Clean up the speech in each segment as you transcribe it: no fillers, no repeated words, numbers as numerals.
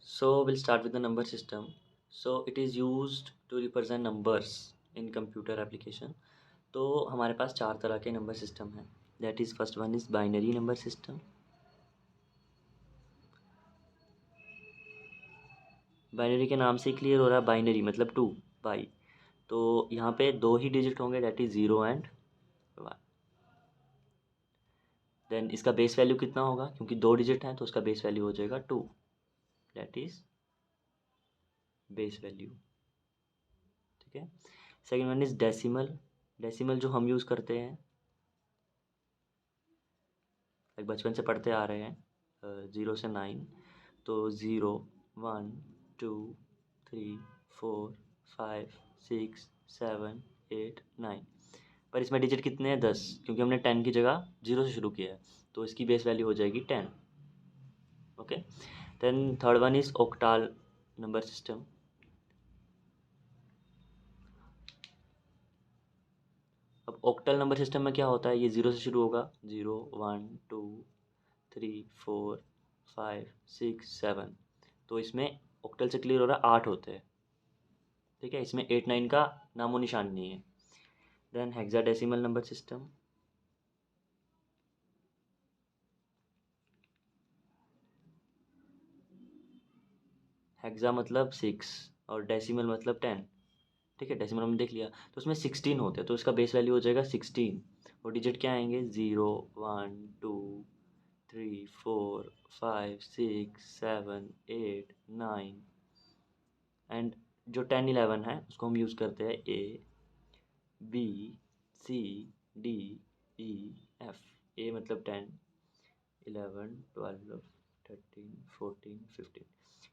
So we'll start with the number system. So it is used to represent numbers in computer application. तो हमारे पास चार तरह के number system हैं. That is first one is binary number system. Binary के नाम से clear हो रहा है, बाइनरी मतलब टू बाई. तो यहाँ पे दो ही डिजिट होंगे, that is zero and one. Then इसका बेस वैल्यू कितना होगा, क्योंकि दो डिजिट हैं तो उसका बेस वैल्यू हो जाएगा two. That is base value. ठीक है. Second one is decimal. Decimal जो हम यूज़ करते हैं, बचपन से पढ़ते आ रहे हैं, 0 से 9. तो 0 1 2 3 4 5 6 7 8 9. पर इसमें डिजिट कितने हैं, 10, क्योंकि हमने 10 की जगह 0 से शुरू किया है. तो इसकी बेस वैल्यू हो जाएगी 10. Okay. Then third one is octal number system. अब ऑक्टल नंबर सिस्टम में क्या होता है, ये 0 से शुरू होगा, 0 1 2 3 4 5 6 7. तो इसमें ऑक्टल से क्लियर हो रहा है 8 होते हैं. ठीक है. इसमें 8 9 का नामो निशान नहीं है. Then hexadecimal number system. Hexa मतलब 6 और डेसिमल मतलब 10. ठीक है. डेसिमल हमने देख लिया. तो उसमें 16 होते हैं, तो इसका बेस वैल्यू हो जाएगा 16. और डिजिट क्या आएंगे, 0 1 2 3 4 5 6 7 8 9. एंड जो 10 11 है उसको हम यूज़ करते हैं A B C D E F. A मतलब 10, 11 12 13 14 15.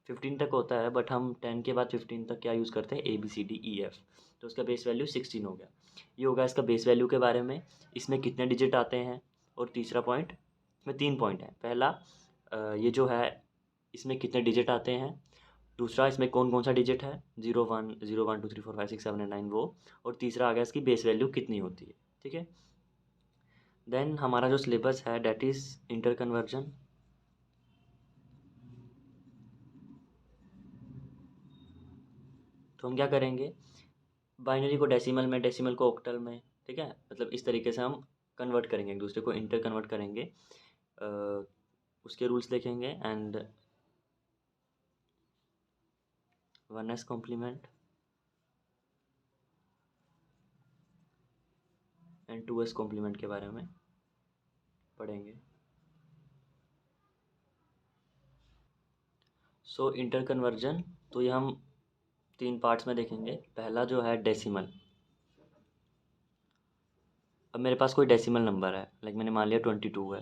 15 तक होता है, बट हम 10 के बाद 15 तक क्या यूज़ करते हैं, A B C D E F. तो उसका बेस वैल्यू 16 हो गया. ये होगा इसका बेस वैल्यू के बारे में. इसमें कितने डिजिट आते हैं. और तीसरा पॉइंट, इसमें 3 पॉइंट है. पहला, ये जो है इसमें कितने डिजिट आते हैं. दूसरा, इसमें कौन कौन सा डिजिट है, 0 1 0 1 2 3 4 5 6 7 8 9 वो. और तीसरा आ गया इसकी बेस वैल्यू कितनी होती है. ठीक है. देन हमारा जो सिलेबस है डैट इज़ इंटर कन्वर्जन. तो हम क्या करेंगे, बाइनरी को डेसिमल में, डेसिमल को ऑक्टल में. ठीक है. मतलब इस तरीके से हम कन्वर्ट करेंगे, एक दूसरे को इंटर कन्वर्ट करेंगे. उसके रूल्स देखेंगे. And 1s complement and 2s complement के बारे में पढ़ेंगे. सो इंटर कन्वर्जन, तो ये हम 3 पार्ट्स में देखेंगे. पहला जो है डेसिमल. अब मेरे पास कोई डेसिमल नंबर है, लाइक मैंने मान लिया 22 है.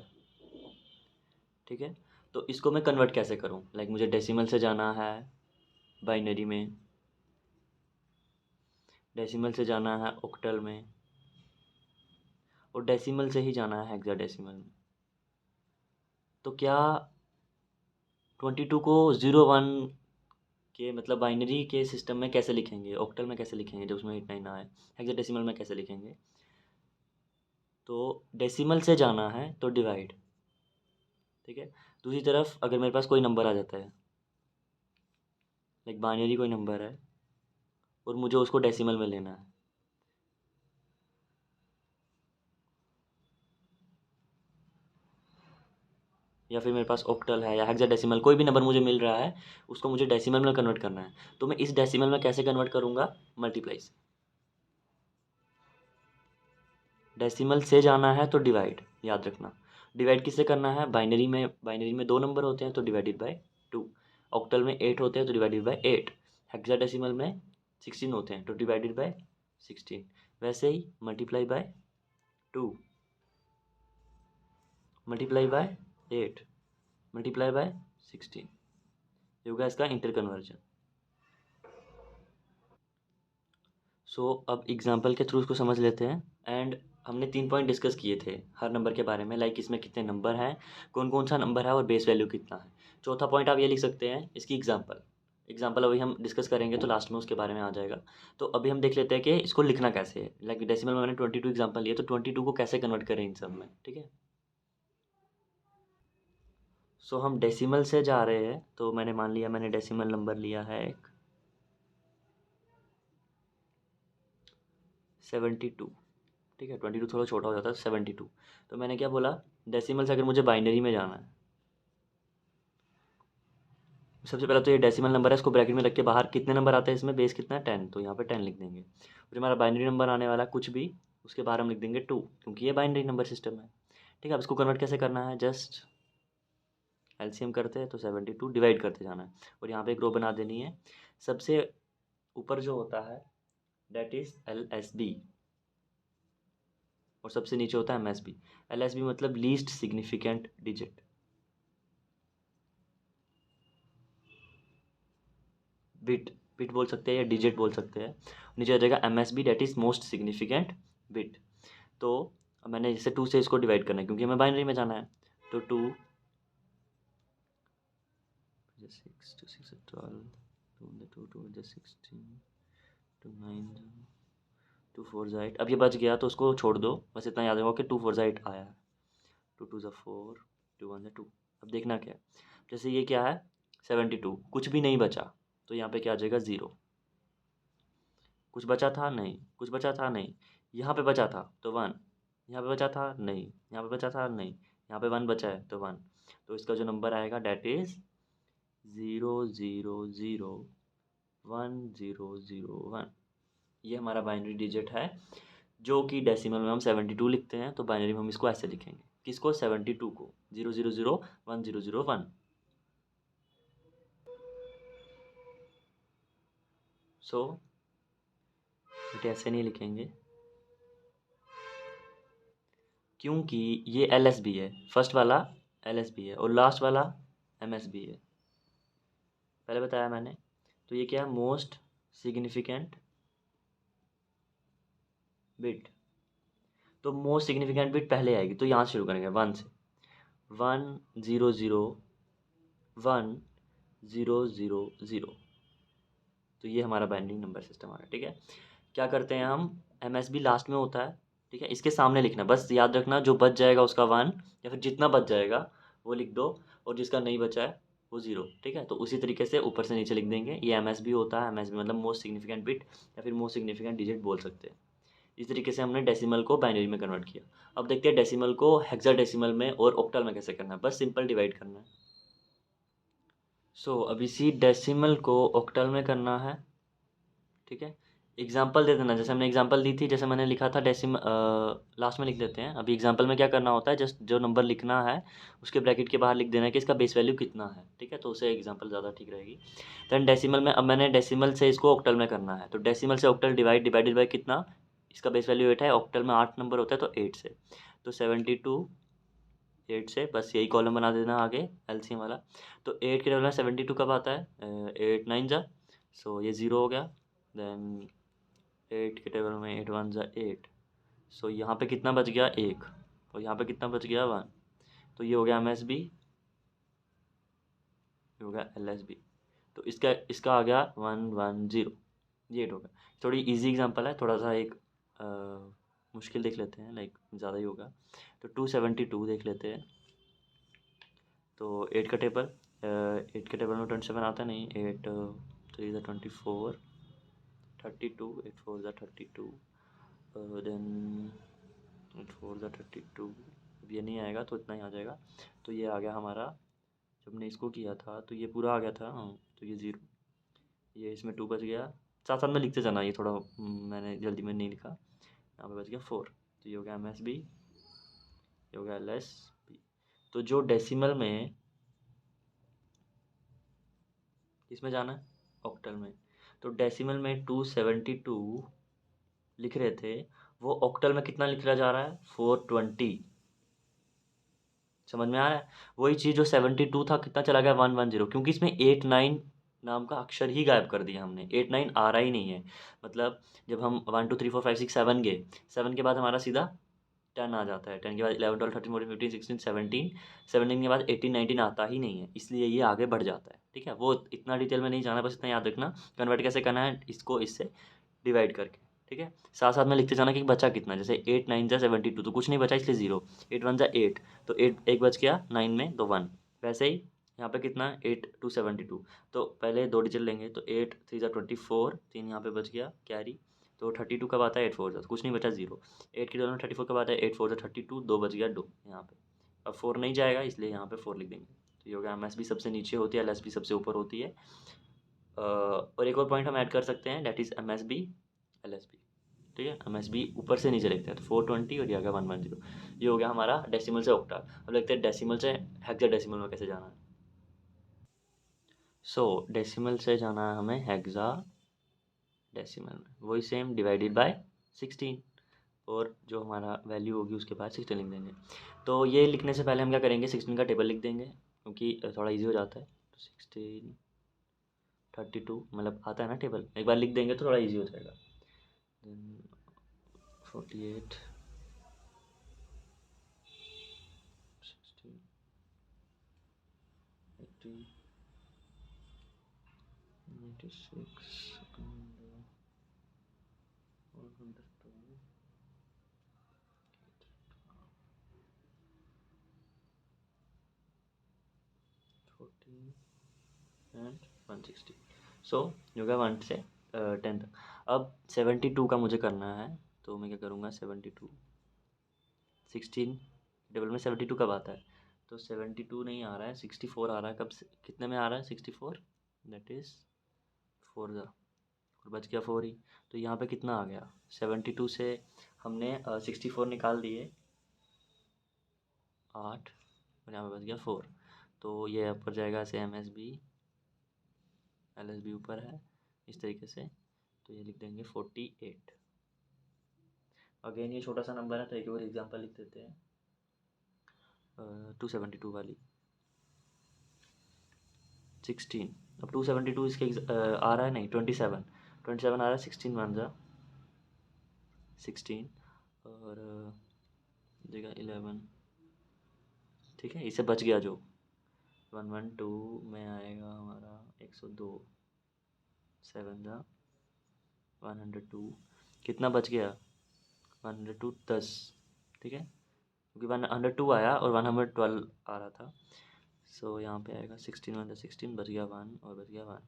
ठीक है. तो इसको मैं कन्वर्ट कैसे करूं, लाइक मुझे डेसिमल से जाना है बाइनरी में, डेसिमल से जाना है ऑक्टल में, और डेसिमल से ही जाना है हेक्साडेसिमल में. तो क्या 22 को 0 1 के मतलब बाइनरी के सिस्टम में कैसे लिखेंगे, ऑक्टल में कैसे लिखेंगे जब उसमें 8 9 ना आए, हेक्साडेसिमल में कैसे लिखेंगे. तो डेसिमल से जाना है तो डिवाइड. ठीक है. दूसरी तरफ अगर मेरे पास कोई नंबर आ जाता है, लाइक बाइनरी कोई नंबर है और मुझे उसको डेसिमल में लेना है, या फिर मेरे पास ऑक्टल है या हेक्साडेसिमल, कोई भी नंबर मुझे मिल रहा है, उसको मुझे डेसिमल में कन्वर्ट करना है. तो मैं इस डेसिमल में कैसे कन्वर्ट करूँगा, मल्टीप्लाई से. डेसिमल से जाना है तो डिवाइड, याद रखना. डिवाइड किससे करना है, बाइनरी में, बाइनरी में 2 नंबर होते हैं तो डिवाइडेड बाय 2. ऑक्टल में 8 होते हैं तो डिवाइडेड बाय 8. हेक्साडेसिमल में 16 होते हैं तो डिवाइडेड बाय 16. वैसे ही multiply by 2, multiply by 8, multiply by 16. ये होगा इसका इंटर कन्वर्जन. सो अब एग्जाम्पल के थ्रू उसको समझ लेते हैं. एंड हमने 3 पॉइंट डिस्कस किए थे हर नंबर के बारे में, लाइक इसमें कितने नंबर हैं, कौन कौन सा नंबर है और बेस वैल्यू कितना है. चौथा पॉइंट आप ये लिख सकते हैं, इसकी एग्जाम्पल. एग्जाम्पल अभी हम डिस्कस करेंगे तो लास्ट में उसके बारे में आ जाएगा. तो अभी हम देख लेते हैं कि इसको लिखना कैसे है. लाइक डेसिमल में मैंने 22 एग्जाम्पल लिए, तो 22 को कैसे कन्वर्ट करें इन सब में. ठीक है. सो हम डेसिमल से जा रहे हैं, तो मैंने मान लिया, मैंने डेसिमल नंबर लिया है एक 72, ठीक है। 22 थोड़ा छोटा हो जाता है, 72। तो मैंने क्या बोला, डेसिमल से अगर मुझे बाइनरी में जाना है, सबसे पहले तो ये डेसिमल नंबर है, इसको ब्रैकेट में रख के बाहर कितने नंबर आते हैं इसमें, बेस कितना है 10, तो यहाँ पे 10 लिख देंगे। फिर हमारा बाइनरी नंबर आने वाला कुछ भी, उसके बाहर हम लिख देंगे 2, क्योंकि ये बाइनरी नंबर सिस्टम है, ठीक है। अब इसको कन्वर्ट कैसे करना है, जस्ट एलसीएम करते हैं तो 72 डिवाइड करते जाना है, और यहाँ पे एक रो बना देनी है। सबसे ऊपर जो होता है दैट इज LSB, और सबसे नीचे होता है MSB। LSB मतलब least significant digit, bit, bit बोल सकते हैं या डिजिट बोल सकते हैं। नीचे आ जाएगा MSB that is most significant bit. तो अब मैंने जैसे 2 से इसको डिवाइड करना है, क्योंकि हमें बाइनरी में जाना है, तो 2 6 2 6 12 2 2 2 16 2 9 2 4 8। अब ये बच गया तो उसको छोड़ दो, बस इतना याद रखो कि 2 4 8 आया है, 2 2 4 2 1 2। अब देखना क्या है, जैसे ये क्या है 72, कुछ भी नहीं बचा, तो यहाँ पे क्या आ जाएगा 0। कुछ बचा था नहीं, कुछ बचा था नहीं, यहाँ पे बचा था तो 1, यहाँ पे बचा था नहीं, यहाँ पे बचा था नहीं, यहाँ पे 1 बचा है तो 1। तो इसका जो नंबर आएगा डैट इज़ 0 0 0 1 0 0 1। ये हमारा बाइनरी डिजिट है, जो कि डेसिमल में हम 72 लिखते हैं, तो बाइनरी में हम इसको ऐसे लिखेंगे, किसको 72 को 0 0 0 1 0 0 1। सो बेटे ऐसे नहीं लिखेंगे, क्योंकि ये LSB है, फर्स्ट वाला LSB है और लास्ट वाला MSB है, पहले बताया मैंने। तो ये क्या है, मोस्ट सिग्निफिकेंट बिट। तो मोस्ट सिग्निफिकेंट बिट पहले आएगी, तो यहाँ से शुरू करेंगे 1 से, 1 0 0 1 0 0 0। तो ये हमारा बाइनरी नंबर सिस्टम आ रहा है, ठीक है। क्या करते हैं हम, MSB लास्ट में होता है, ठीक है, इसके सामने लिखना, बस याद रखना जो बच जाएगा उसका 1, या फिर जितना बच जाएगा वो लिख दो, और जिसका नहीं बचा है वो 0, ठीक है। तो उसी तरीके से ऊपर से नीचे लिख देंगे, ये MSB होता है, MSB मतलब मोस्ट सिग्निफिकेंट बिट या फिर मोस्ट सिग्निफिकेंट डिजिट बोल सकते हैं। इस तरीके से हमने डेसिमल को बाइनरी में कन्वर्ट किया। अब देखते हैं डेसिमल को हेक्साडेसिमल में और ऑक्टल में कैसे करना है, बस सिंपल डिवाइड करना है। सो अब इसी डेसिमल को ऑक्टल में करना है, ठीक है। एग्जाम्पल दे देना, जैसे हमने एग्जाम्पल दी थी, जैसे मैंने लिखा था लास्ट में लिख देते हैं। अभी एग्जाम्पल में क्या करना होता है, जस्ट जो नंबर लिखना है उसके ब्रैकेट के बाहर लिख देना है कि इसका बेस वैल्यू कितना है, ठीक है। तो उसे एग्जाम्पल ज़्यादा ठीक रहेगी। दैन डेसिमल में, अब मैंने डेसिमल से इसको ऑक्टल में करना है, तो डेसिमल से ऑक्टल डिवाइडेड बाई कितना, इसका बेस वैल्यू 8 है, ऑक्टल में 8 नंबर होता है तो 8 से, तो 72 8 से, बस यही कॉलम बना देना आगे एलसीएम वाला। तो 8 के टेबल में 72 कब आता है, 8 9 जा, सो ये 0 हो गया। देन 8 के टेबल में 8 1 जा 8, सो यहाँ पे कितना बच गया 1, और यहाँ पे कितना बच गया 1, तो ये हो गया MSB, ये हो गया LSB। तो इसका इसका आ गया 1 1 0, ये 8 हो गया। थोड़ी इजी एग्जांपल है, थोड़ा सा एक मुश्किल देख लेते हैं, लाइक ज़्यादा ही होगा, तो 272 देख लेते हैं। तो 8 का टेबल, 8 के टेबल में 27 आता नहीं, 8 3 ज़ा 24 32 8 4 ज़ा 32, देन 8 4 ज़ा 32, अब ये नहीं आएगा तो इतना ही आ जाएगा। तो ये आ गया हमारा, जब हमने इसको किया था तो ये पूरा आ गया था, हाँ। तो ये 0, ये इसमें 2 बच गया, साथ साथ में लिखते जाना, ये थोड़ा मैंने जल्दी में नहीं लिखा, यहाँ पे बच गया 4। तो ये हो गया MSB, ये हो गया LSB। तो जो डेसिमल में, किसमें जाना है, ऑक्टल में, तो डेसिमल में 272 लिख रहे थे, वो ऑक्टल में कितना लिखा जा रहा है 420। समझ में आ रहा है, वही चीज़ जो 72 था कितना चला गया 110, क्योंकि इसमें 8 9 नाम का अक्षर ही गायब कर दिया हमने, 8 9 आ रहा ही नहीं है। मतलब जब हम 1 2 3 4 5 6 7 गए, 7 के बाद हमारा सीधा 10 आ जाता है, 10 के बाद 11 12 13 14 15 16 17, 17 के बाद 18 19 आता ही नहीं है, इसलिए ये आगे बढ़ जाता है, ठीक है। वो इतना डिटेल में नहीं जाना, बस इतना याद रखना कन्वर्ट कैसे करना है इसको इससे डिवाइड करके, ठीक है। साथ साथ में लिखते जाना कि बचा कितना, जैसे 8 9 जा 72, तो कुछ नहीं बचा इसलिए 0, 8 1 जा 8, तो 8 एक बच गया 9 में तो 1, वैसे ही यहाँ पे कितना है 8 2 72, तो पहले 2 डिजिट लेंगे तो 8 3 ज़ा 24, 3 यहाँ पे बच गया कैरी, तो 32 कब आता है 8 4 ज़ा, कुछ नहीं बचा 0, 8 की 34 कब आता है 8 4 ज़ा 32, 2 बच गया 2 यहाँ पे। अब 4 नहीं जाएगा इसलिए यहाँ पे 4 लिख देंगे। तो ये हो गया एमएसबी सबसे नीचे होती है, एलएसबी सबसे ऊपर होती है। और एक और पॉइंट हम ऐड कर सकते हैं, डेट इज़ एमएसबी एलएसबी। ठीक है, एमएसबी ऊपर से नीचे लिखते हैं तो 420 और ये आ गया 110। ये हो गया हमारा डेसिमल से ऑक्टा। अब देखते हैं डेसिमल से हेक्साडेसिमल में कैसे जाना है। सो डेसिमल से जाना है हमें हेक्सा डेसिमल में, वही सेम डिवाइडेड बाय 16, और जो हमारा वैल्यू होगी उसके बाद 16 लिख देंगे। तो ये लिखने से पहले हम क्या करेंगे, 16 का टेबल लिख देंगे क्योंकि थोड़ा इजी हो जाता है। तो 16 32 मतलब आता है ना टेबल, एक बार लिख देंगे तो थोड़ा इजी हो जाएगा। Then 48 60 80 96 and 102 14 and 160। सो जो है 1 से 10 तक। अब 72 का मुझे करना है, तो मैं क्या करूँगा 72 16 टेबल में 72 कब आता है, तो 72 नहीं आ रहा है, 64 आ रहा है। कब से कितने में आ रहा है 64, दैट इज़ 4 ज़ा, और बच गया 4 ही। तो यहाँ पे कितना आ गया 72 से हमने 64 निकाल दिए 8, और यहाँ पे बच गया 4। तो ये ऊपर जाएगा ऐसे एमएसबी एलएसबी ऊपर है इस तरीके से, तो ये लिख देंगे 48। अगेन ये छोटा सा नंबर है तो एक और एग्जांपल लिख देते हैं 272 वाली 16। अब 272 इसके आ रहा है नहीं 27 आ रहा है, 16 वन ज़ा 16 और देगा 11। ठीक है, इससे बच गया जो 112 में आएगा हमारा 102, 7 ज़ा 102, कितना बच गया 102 10। ठीक है, क्योंकि 102 आया और 112 आ रहा था। सो यहाँ पे आएगा 16 वन 16, बच गया 1 और बच गया 1।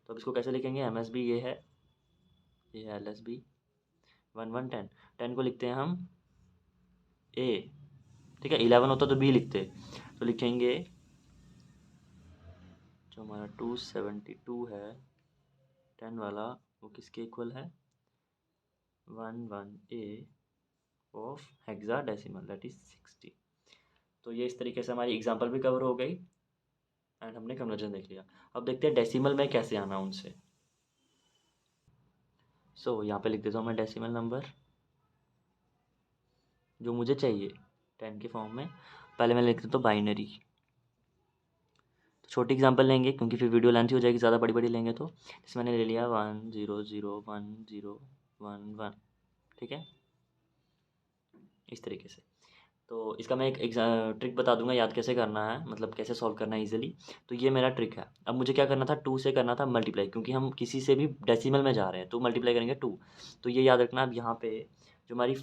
तो अब इसको कैसे लिखेंगे, एम एस बी ये है एल एस बी 1 1 10, 10 को लिखते हैं हम ए। ठीक है, 11 होता तो बी लिखते, तो लिखेंगे जो हमारा 272 है 10 वाला, वो किसके इक्वल है 1 1 ए ऑफ हेक्साडेसिमल दैट इज 60। तो ये इस तरीके से हमारी एग्जांपल भी कवर हो गई एंड हमने कन्वर्जन देख लिया। अब देखते हैं डेसिमल में कैसे आना उनसे। सो यहाँ पे लिख देता हूँ मैं डेसिमल नंबर जो मुझे चाहिए 10 के फॉर्म में। पहले मैं लिख देता हूँ बाइनरी, तो छोटी एग्जांपल लेंगे क्योंकि फिर वीडियो लेंथी हो जाएगी, ज़्यादा बड़ी बड़ी लेंगे तो। जैसे मैंने ले लिया 1 0 0 1 0 1 1। ठीक है, इस तरीके से। तो इसका मैं एक ट्रिक बता दूंगा याद कैसे करना है, मतलब कैसे सॉल्व करना है इजीली। तो ये मेरा ट्रिक है। अब मुझे क्या करना था 2 से करना था मल्टीप्लाई, क्योंकि हम किसी से भी डेसिमल में जा रहे हैं तो मल्टीप्लाई करेंगे 2। तो ये याद रखना, अब यहाँ पे जो हमारी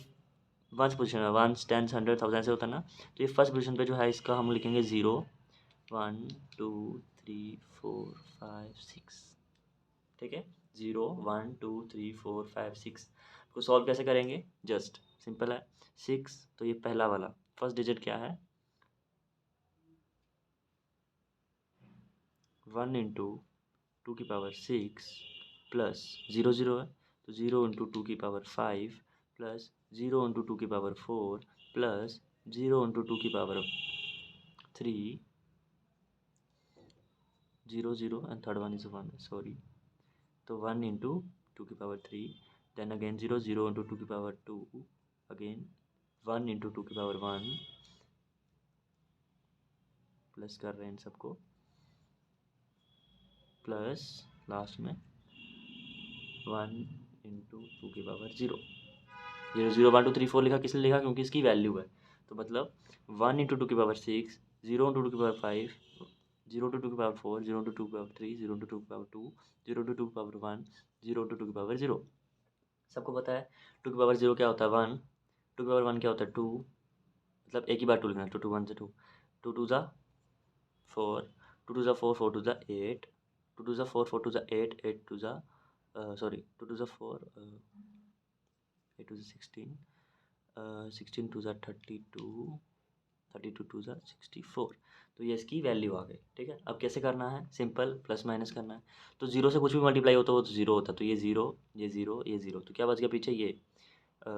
वंस पोजिशन है, वंस टेंस हंड्रेड थाउजेंड से होता है ना, तो ये फर्स्ट पोजिशन पे जो है इसका हम लिखेंगे 0 1 2 3 4 5 6। ठीक है, 0 1 2 3 4 5 6 को सॉल्व कैसे करेंगे, जस्ट सिंपल है 6। तो ये पहला वाला फर्स्ट डिजिट क्या है 1 इंटू 2 की पावर 6 प्लस 0 0 है, तो 0 इंटू 2 की पावर 5 प्लस 0 इंटू 2 की पावर 4 प्लस 0 इंटू 2 की power 3 0 0 and third one is 1 sorry. तो 1 इंटू 2 की पावर 3, देन अगेन 0 0 इंटू 2 की पावर 2, अगेन 1 इंटू 2 की पावर 1 प्लस कर रहे हैं इन सबको, प्लस लास्ट में 1 इंटू 2 की पावर 0। 0 0 1 2 3 4 लिखा, किसने लिखा, क्योंकि इसकी वैल्यू है। तो मतलब 1 इंटू 2 की पावर 6, 0 इंटू 2 की पावर 5, 0 इंटू 2 की पावर 4, 0 इंटू 2 की पावर 3, 0 इंटू 2 की पावर 2, 0 इंटू 2 की पावर 1, 0 इंटू 2 की पावर 0। सबको पता है 2 की पावर 0 क्या होता है 1, 2 की पावर 1 क्या होता है 2, मतलब एक ही बार 2 लिखना है, 2 2 1 से 2, 2 2 ज़ा 4, 2 2 4, 4 2 8, 2 2 4, 4 2 8, 8 2 sorry, 2 2 4, 8 2 16, 16 2 32, 32 2 64। तो ये इसकी वैल्यू आ गई। ठीक है, अब कैसे करना है, सिंपल प्लस माइनस करना है। तो जीरो से कुछ भी मल्टीप्लाई होता है वो तो जीरो होता है, तो ये जीरो, ये जीरो, ये जीरो, तो क्या बच गया पीछे, ये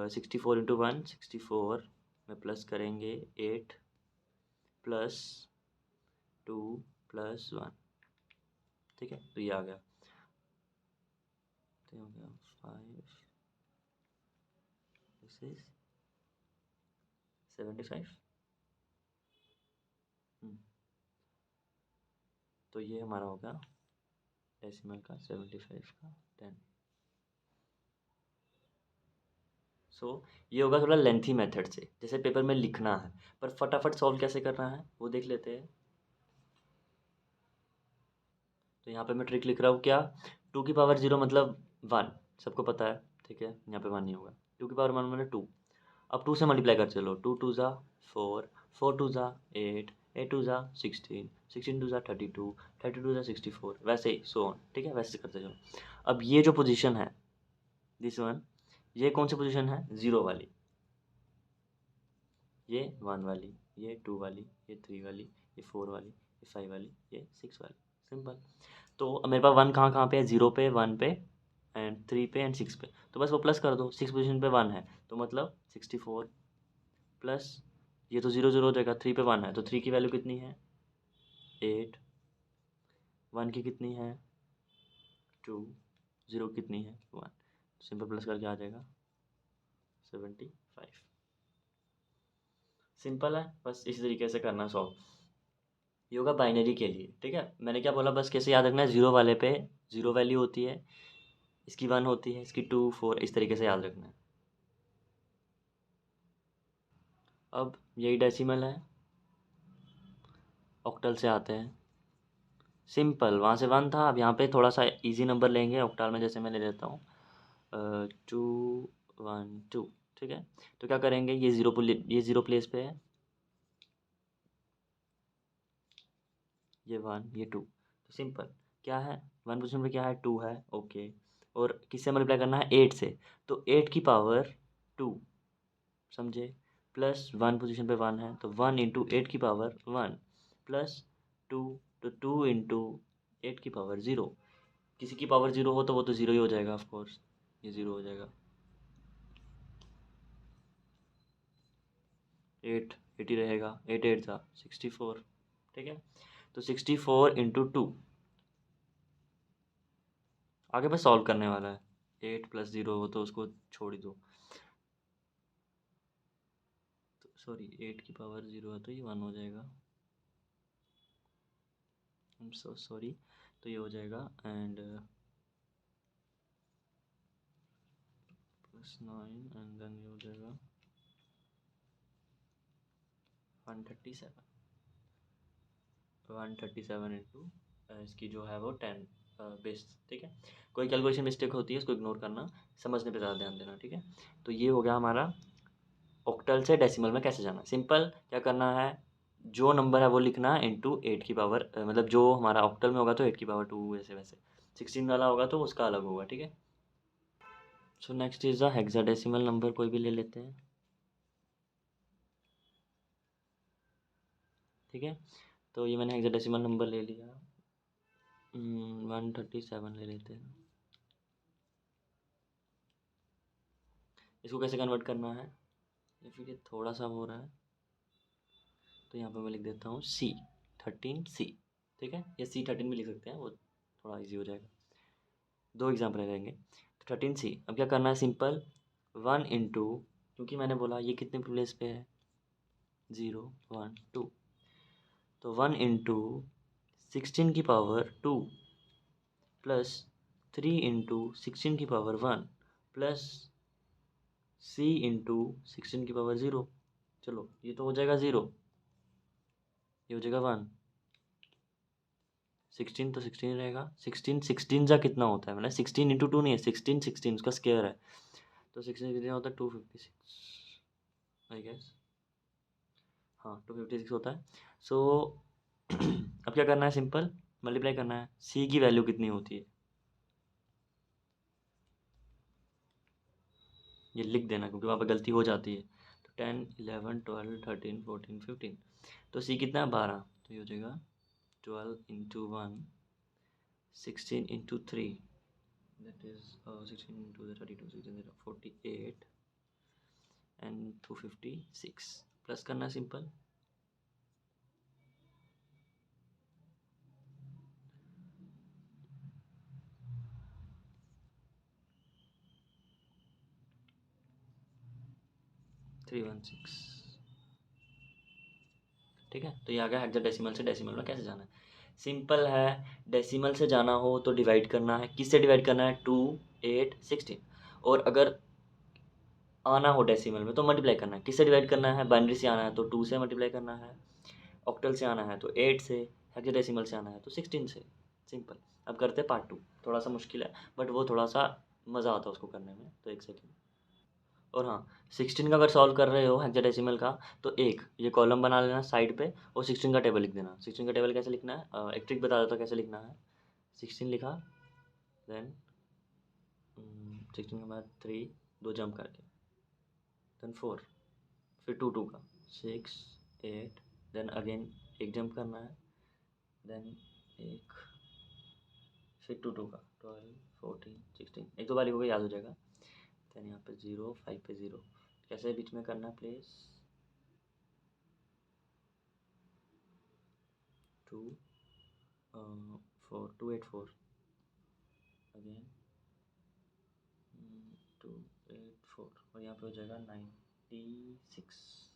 64 इंटू 1 64 में प्लस करेंगे 8 प्लस 2 प्लस 1। ठीक है, तो ये आ गया, तो हो गया 5, दिस इज 75। तो ये हमारा होगा डेसिमल का 75 का 10। सो ये होगा थोड़ा लेंथी मेथड से, जैसे पेपर में लिखना है, पर फटाफट सॉल्व कैसे करना है वो देख लेते हैं। तो यहाँ पे मैं ट्रिक लिख रहा हूँ क्या, 2 की पावर 0 मतलब 1, सबको पता है। ठीक है, यहाँ पे 1 नहीं होगा, 2 की पावर 1 मतलब 2। अब 2 से मल्टीप्लाई कर चलो, 2 2 ज़ा 4, 4 2 ज़ा 8, 8 2 ज़ा 16, 16 2 ज़ा 32, 32 ज़ा 64, वैसे ही सो ऑन। ठीक है, वैसे करते चलो। अब ये जो पोजीशन है, दिस वन, ये कौन सी पोजीशन है, 0 वाली, ये 1 वाली, ये 2 वाली, ये 3 वाली, ये 4 वाली, ये 5 वाली, ये 6 वाली। सिंपल। तो अब मेरे पास 1 कहाँ कहाँ पे है, 0 पे, 1 पे एंड 3 पे एंड 6 पे, तो बस वो प्लस कर दो। 6 पोजीशन पे 1 है तो मतलब 64 प्लस, ये तो 0 0 हो जाएगा, 3 पे 1 है तो 3 की वैल्यू कितनी है, 8, 1 की कितनी है, 2, 0 कितनी है, 1। सिंपल प्लस करके आ जाएगा 75। सिंपल है, बस इसी तरीके से करना सॉल्व। ये होगा बाइनरी के लिए। ठीक है, मैंने क्या बोला, बस कैसे याद रखना है, 0 वाले पे 0 वैल्यू होती है, इसकी 1 होती है, इसकी 2 4, इस तरीके से याद रखना है। अब यही डेसिमल है, ऑक्टल से आते हैं। सिंपल, वहाँ से 1 था, अब यहाँ पे थोड़ा सा इजी नंबर लेंगे ऑक्टल में, जैसे मैं ले लेता हूँ 2 1 2। ठीक है, तो क्या करेंगे, ये ज़ीरो प्लेस पे है, ये 1 ये 2, तो सिंपल क्या है, 1 पोजीशन पे क्या है, 2 है, ओके। और किससे मल्टीप्लाई करना है, 8 से, तो 8 की पावर 2, समझे, प्लस 1 पोजीशन पे 1 है तो 1 इंटू 8 की पावर 1 प्लस 2, तो 2 इंटू 8 की पावर 0। किसी की पावर 0 हो तो वो तो 0 ही हो जाएगा, ऑफ कोर्स ये 0 हो जाएगा। 8 8 ही रहेगा, 8 8 था 64। ठीक है, तो 64 इंटू 2, आगे बस सॉल्व करने वाला है। 8 प्लस 0 हो तो उसको छोड़ ही दो, तो सॉरी 8 की पावर 0 है तो ये 1 हो जाएगा, आई एम सो सॉरी। तो ये हो जाएगा एंड प्लस 9 एंड देन ये हो जाएगा 137, 137 इंटू इसकी जो है वो 10 बेस। ठीक है, कोई कैलकुलेशन मिस्टेक होती है उसको इग्नोर करना, समझने पे ज़्यादा ध्यान देना। ठीक है, तो ये हो गया हमारा ऑक्टल से डेसिमल में कैसे जाना। सिंपल क्या करना है, जो नंबर है वो लिखना है इंटू 8 की पावर, मतलब जो हमारा ऑक्टल में होगा तो 8 की पावर 2, वैसे वैसे 16 वाला होगा तो उसका अलग होगा। ठीक है, सो next is the hexadecimal number, कोई भी ले लेते हैं। ठीक है, तो ये मैंने हेक्साडेसिमल नंबर ले लिया, 137 ले लेते हैं। इसको कैसे कन्वर्ट करना है, या फिर ये थोड़ा सा हो रहा है, तो यहाँ पे मैं लिख देता हूँ C13C। ठीक है, या C13 भी लिख सकते हैं, वो थोड़ा इजी हो जाएगा। दो एग्जाम्पल रहेंगे, तो 13C। अब क्या करना है, सिंपल 1 इंटू, क्योंकि मैंने बोला ये कितने प्लेस पे है, 0 1 2, तो 1 इंटू 16 की पावर 2 प्लस 3 इंटू 16 की पावर 1 प्लस C इंटू 16 की पावर 0। चलो ये तो हो जाएगा 0, ये हो जाएगा 1, 16 तो 16 रहेगा, 16 16 जा कितना होता है, मतलब 16 इंटू 2 नहीं है, 16 16 उसका स्क्वायर है, तो 16 कितना होता है, 256 आई गेस, हाँ 256 होता है। सो अब क्या करना है, सिंपल मल्टीप्लाई करना है। सी की वैल्यू कितनी होती है ये लिख देना, क्योंकि वहाँ पर गलती हो जाती है। तो 10 11 12 13 14 15, तो सी कितना है 12, तो ये हो जाएगा 12 into 1 16 into 3, that is 16 into 32 16 48 and 256 plus करना सिंपल। 316, ठीक है। तो ये आ गया हेक्साडेसिमल से डेसिमल में कैसे जाना है, सिंपल है। डेसिमल से जाना हो तो डिवाइड करना है, किससे डिवाइड करना है, 2 8 16, और अगर आना हो डेसिमल में तो मल्टीप्लाई करना है, किससे डिवाइड करना है, बाइनरी से आना है तो 2 से मल्टीप्लाई करना है, ऑक्टल से आना है तो 8 से, हेक्साडेसिमल से आना है तो 16 से, सिंपल। अब करते हैं पार्ट 2, थोड़ा सा मुश्किल है बट वो थोड़ा सा मज़ा आता है उसको करने में, तो एक सेकेंड। और हाँ, 16 का अगर सॉल्व कर रहे हो हेक्साडेसिमल का, तो एक ये कॉलम बना लेना साइड पे और 16 का टेबल लिख देना। 16 का टेबल कैसे लिखना है, एक ट्रिक बता देता हूँ कैसे लिखना है। 16 लिखा, देन 16 के बाद 3 दो जंप करके, देन 4, फिर 2 2 का 6 8, देन अगेन एक जंप करना है, देन एक, फिर 2 2 का 12 14 16, एक दो बार लिखोगे याद हो जाएगा। देन यहाँ पे 0 5 पे 0, कैसे बीच में करना है प्लेस, 2 4 2 8 4, अगेन 2 8 4, और यहाँ पे हो जाएगा 96।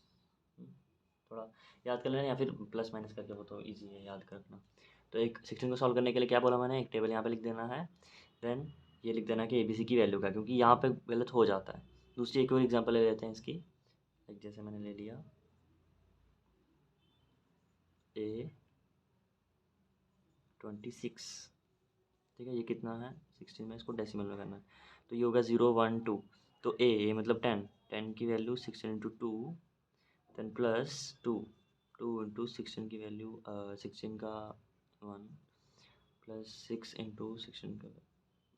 थोड़ा याद कर लेना या फिर प्लस माइनस करके, वो तो इजी है याद रखना। तो एक 16 को सॉल्व करने के लिए क्या बोला मैंने, एक टेबल यहाँ पे लिख देना है, देन ये लिख देना कि ABC की वैल्यू का, क्योंकि यहाँ पे गलत हो जाता है। दूसरी एक और एग्जांपल ले लेते हैं इसकी, एक जैसे मैंने ले लिया A26, ठीक है। ये कितना है 16 में, इसको डेसिमल में करना है, तो ये होगा 0 1 2, तो ए मतलब 10, 10 की value 16 into 2, then plus 2, 2 into 16 की वैल्यू 16 का 1, प्लस 6 इंटू 16 का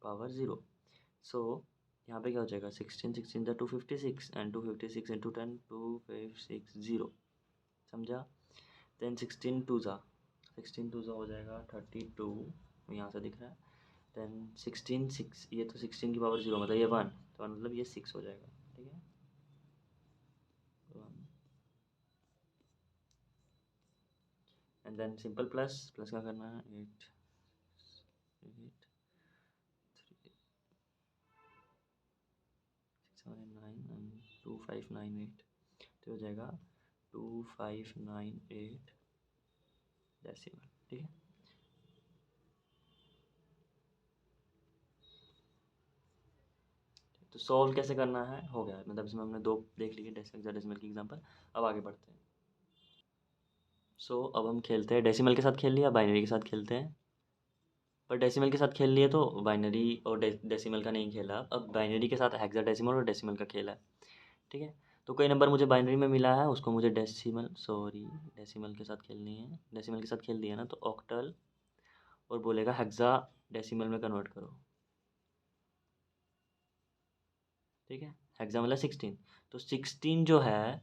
पावर 0। सो यहाँ पे क्या हो जाएगा, 16 16 था 256 एंड 256 इंटू 10 2560, समझा। देन 16 टू ज़ा, 16 टू ज़ा हो जाएगा 32, यहाँ से दिख रहा है। देन 16 6, ये तो 16 की पावर 0 मतलब ये 1, तो मतलब ये 6 हो जाएगा, ठीक है। 1 and then simple plus, plus का करना है 8 8 3 6 7 9 एंड 2598, तो हो जाएगा 2598 डेसिमल, ठीक है। तो सॉल्व कैसे करना है हो गया, मतलब इसमें हमने दो देख लिए हेक्साडेसिमल की एग्जांपल। अब आगे बढ़ते हैं। अब हम खेलते हैं, डेसिमल के साथ खेल लिया, बाइनरी के साथ खेलते हैं। पर डेसिमल के साथ खेल लिए तो बाइनरी और डेसिमल का नहीं खेला, अब बाइनरी के साथ हेक्साडेसिमल और डेसिमल का खेला है, ठीक है। तो कोई नंबर मुझे बाइनरी में मिला है, उसको मुझे डेसिमल के साथ खेलनी है। डेसिमल के साथ खेल दिया ना, तो ऑक्टल और बोलेगा हेक्सा डेसिमल में कन्वर्ट करो, ठीक है। हेक्सा मतलब 16, तो 16 जो है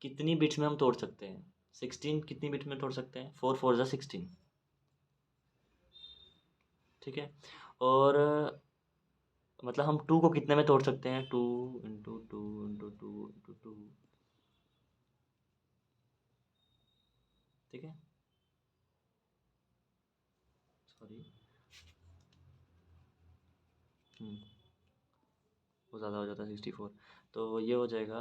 कितनी बिट्स में हम तोड़ सकते हैं, 16 कितनी बिट में तोड़ सकते हैं, 4 4 ज़ा 16, ठीक है। और मतलब हम 2 को कितने में तोड़ सकते हैं, 2 इंटू 2 इंटू 2 इंटू 2, ठीक है। सॉरी, वो ज़्यादा हो जाता है 64, तो ये हो जाएगा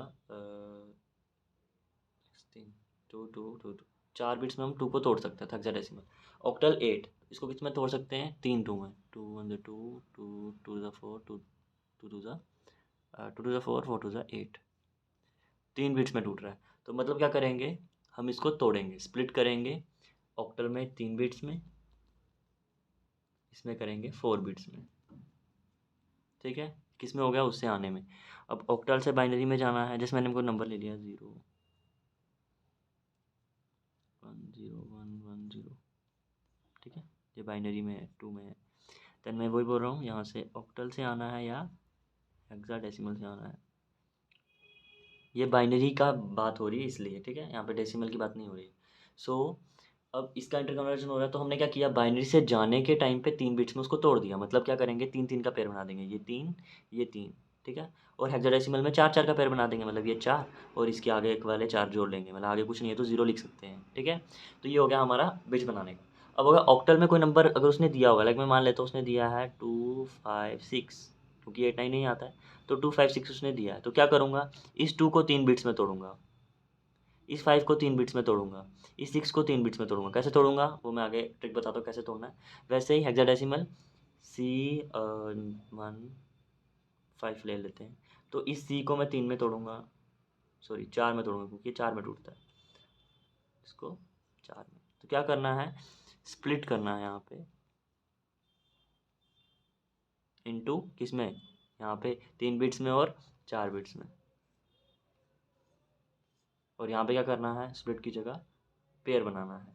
16 2 2 2 2, 4 बिट्स में हम 2 को तोड़ सकते हैं हेक्साडेसिमल। ऑक्टल 8, इसको किस में तोड़ सकते हैं, 3 2 में, 2 1 ज़ा 2 2 2 ज़ा 4 2 2 2 ज़ा 2 2 ज़ा 4 4 2 ज़ा 8, 3 बिट्स में टूट रहा है। तो मतलब क्या करेंगे, हम इसको तोड़ेंगे, स्प्लिट करेंगे, ऑक्टल में 3 बिट्स में, इसमें करेंगे 4 बिट्स में, ठीक है। किस में हो गया, उससे आने में। अब ऑक्टल से बाइनरी में जाना है, जैसे मैंने कोई नंबर ले लिया 0 1 0 1 1 0, ये बाइनरी में है, 2 में है। देन मैं वही बोल रहा हूँ, यहाँ से ऑक्टल से आना है या हेक्साडेसिमल से आना है। ये बाइनरी का बात हो रही है इसलिए, ठीक है, यहाँ पे डेसिमल की बात नहीं हो रही। सो अब इसका इंटर कन्वर्जन हो रहा है, तो हमने क्या किया, बाइनरी से जाने के टाइम पे 3 बिट्स में उसको तोड़ दिया। मतलब क्या करेंगे, 3 3 का पेयर बना देंगे, ये 3 ये 3, ठीक है। और हेक्साडेसिमल में 4 4 का पेयर बना देंगे, मतलब ये 4 और इसके आगे एक वाले 4 जोड़ लेंगे, मतलब आगे कुछ नहीं है तो 0 लिख सकते हैं, ठीक है। तो ये हो गया हमारा बिट्स बनाने का। अब अगर ऑक्टल में कोई नंबर अगर उसने दिया होगा, लाइक मैं मान लेता हूँ उसने दिया है 2 5 6, क्योंकि 8 9 नहीं आता है, तो 2 5 6 उसने दिया है, तो क्या करूँगा, इस 2 को 3 बिट्स में तोड़ूंगा, इस 5 को 3 बिट्स में तोड़ूंगा, इस 6 को 3 बिट्स में तोड़ूंगा। कैसे तोड़ूंगा वो मैं आगे ट्रिक बताता हूँ कैसे तोड़ना है। वैसे ही हेक्साडेसिमल C15 ले लेते हैं, तो इस C को मैं 3 में तोड़ूंगा, सॉरी 4 में तोड़ूंगा, क्योंकि 4 में टूटता है, इसको 4 में। तो क्या करना है, स्प्लिट करना है यहाँ पे, इनटू किस में, यहाँ पे 3 बिट्स में और 4 बिट्स में। और यहाँ पे क्या करना है, स्प्लिट की जगह पेयर बनाना है।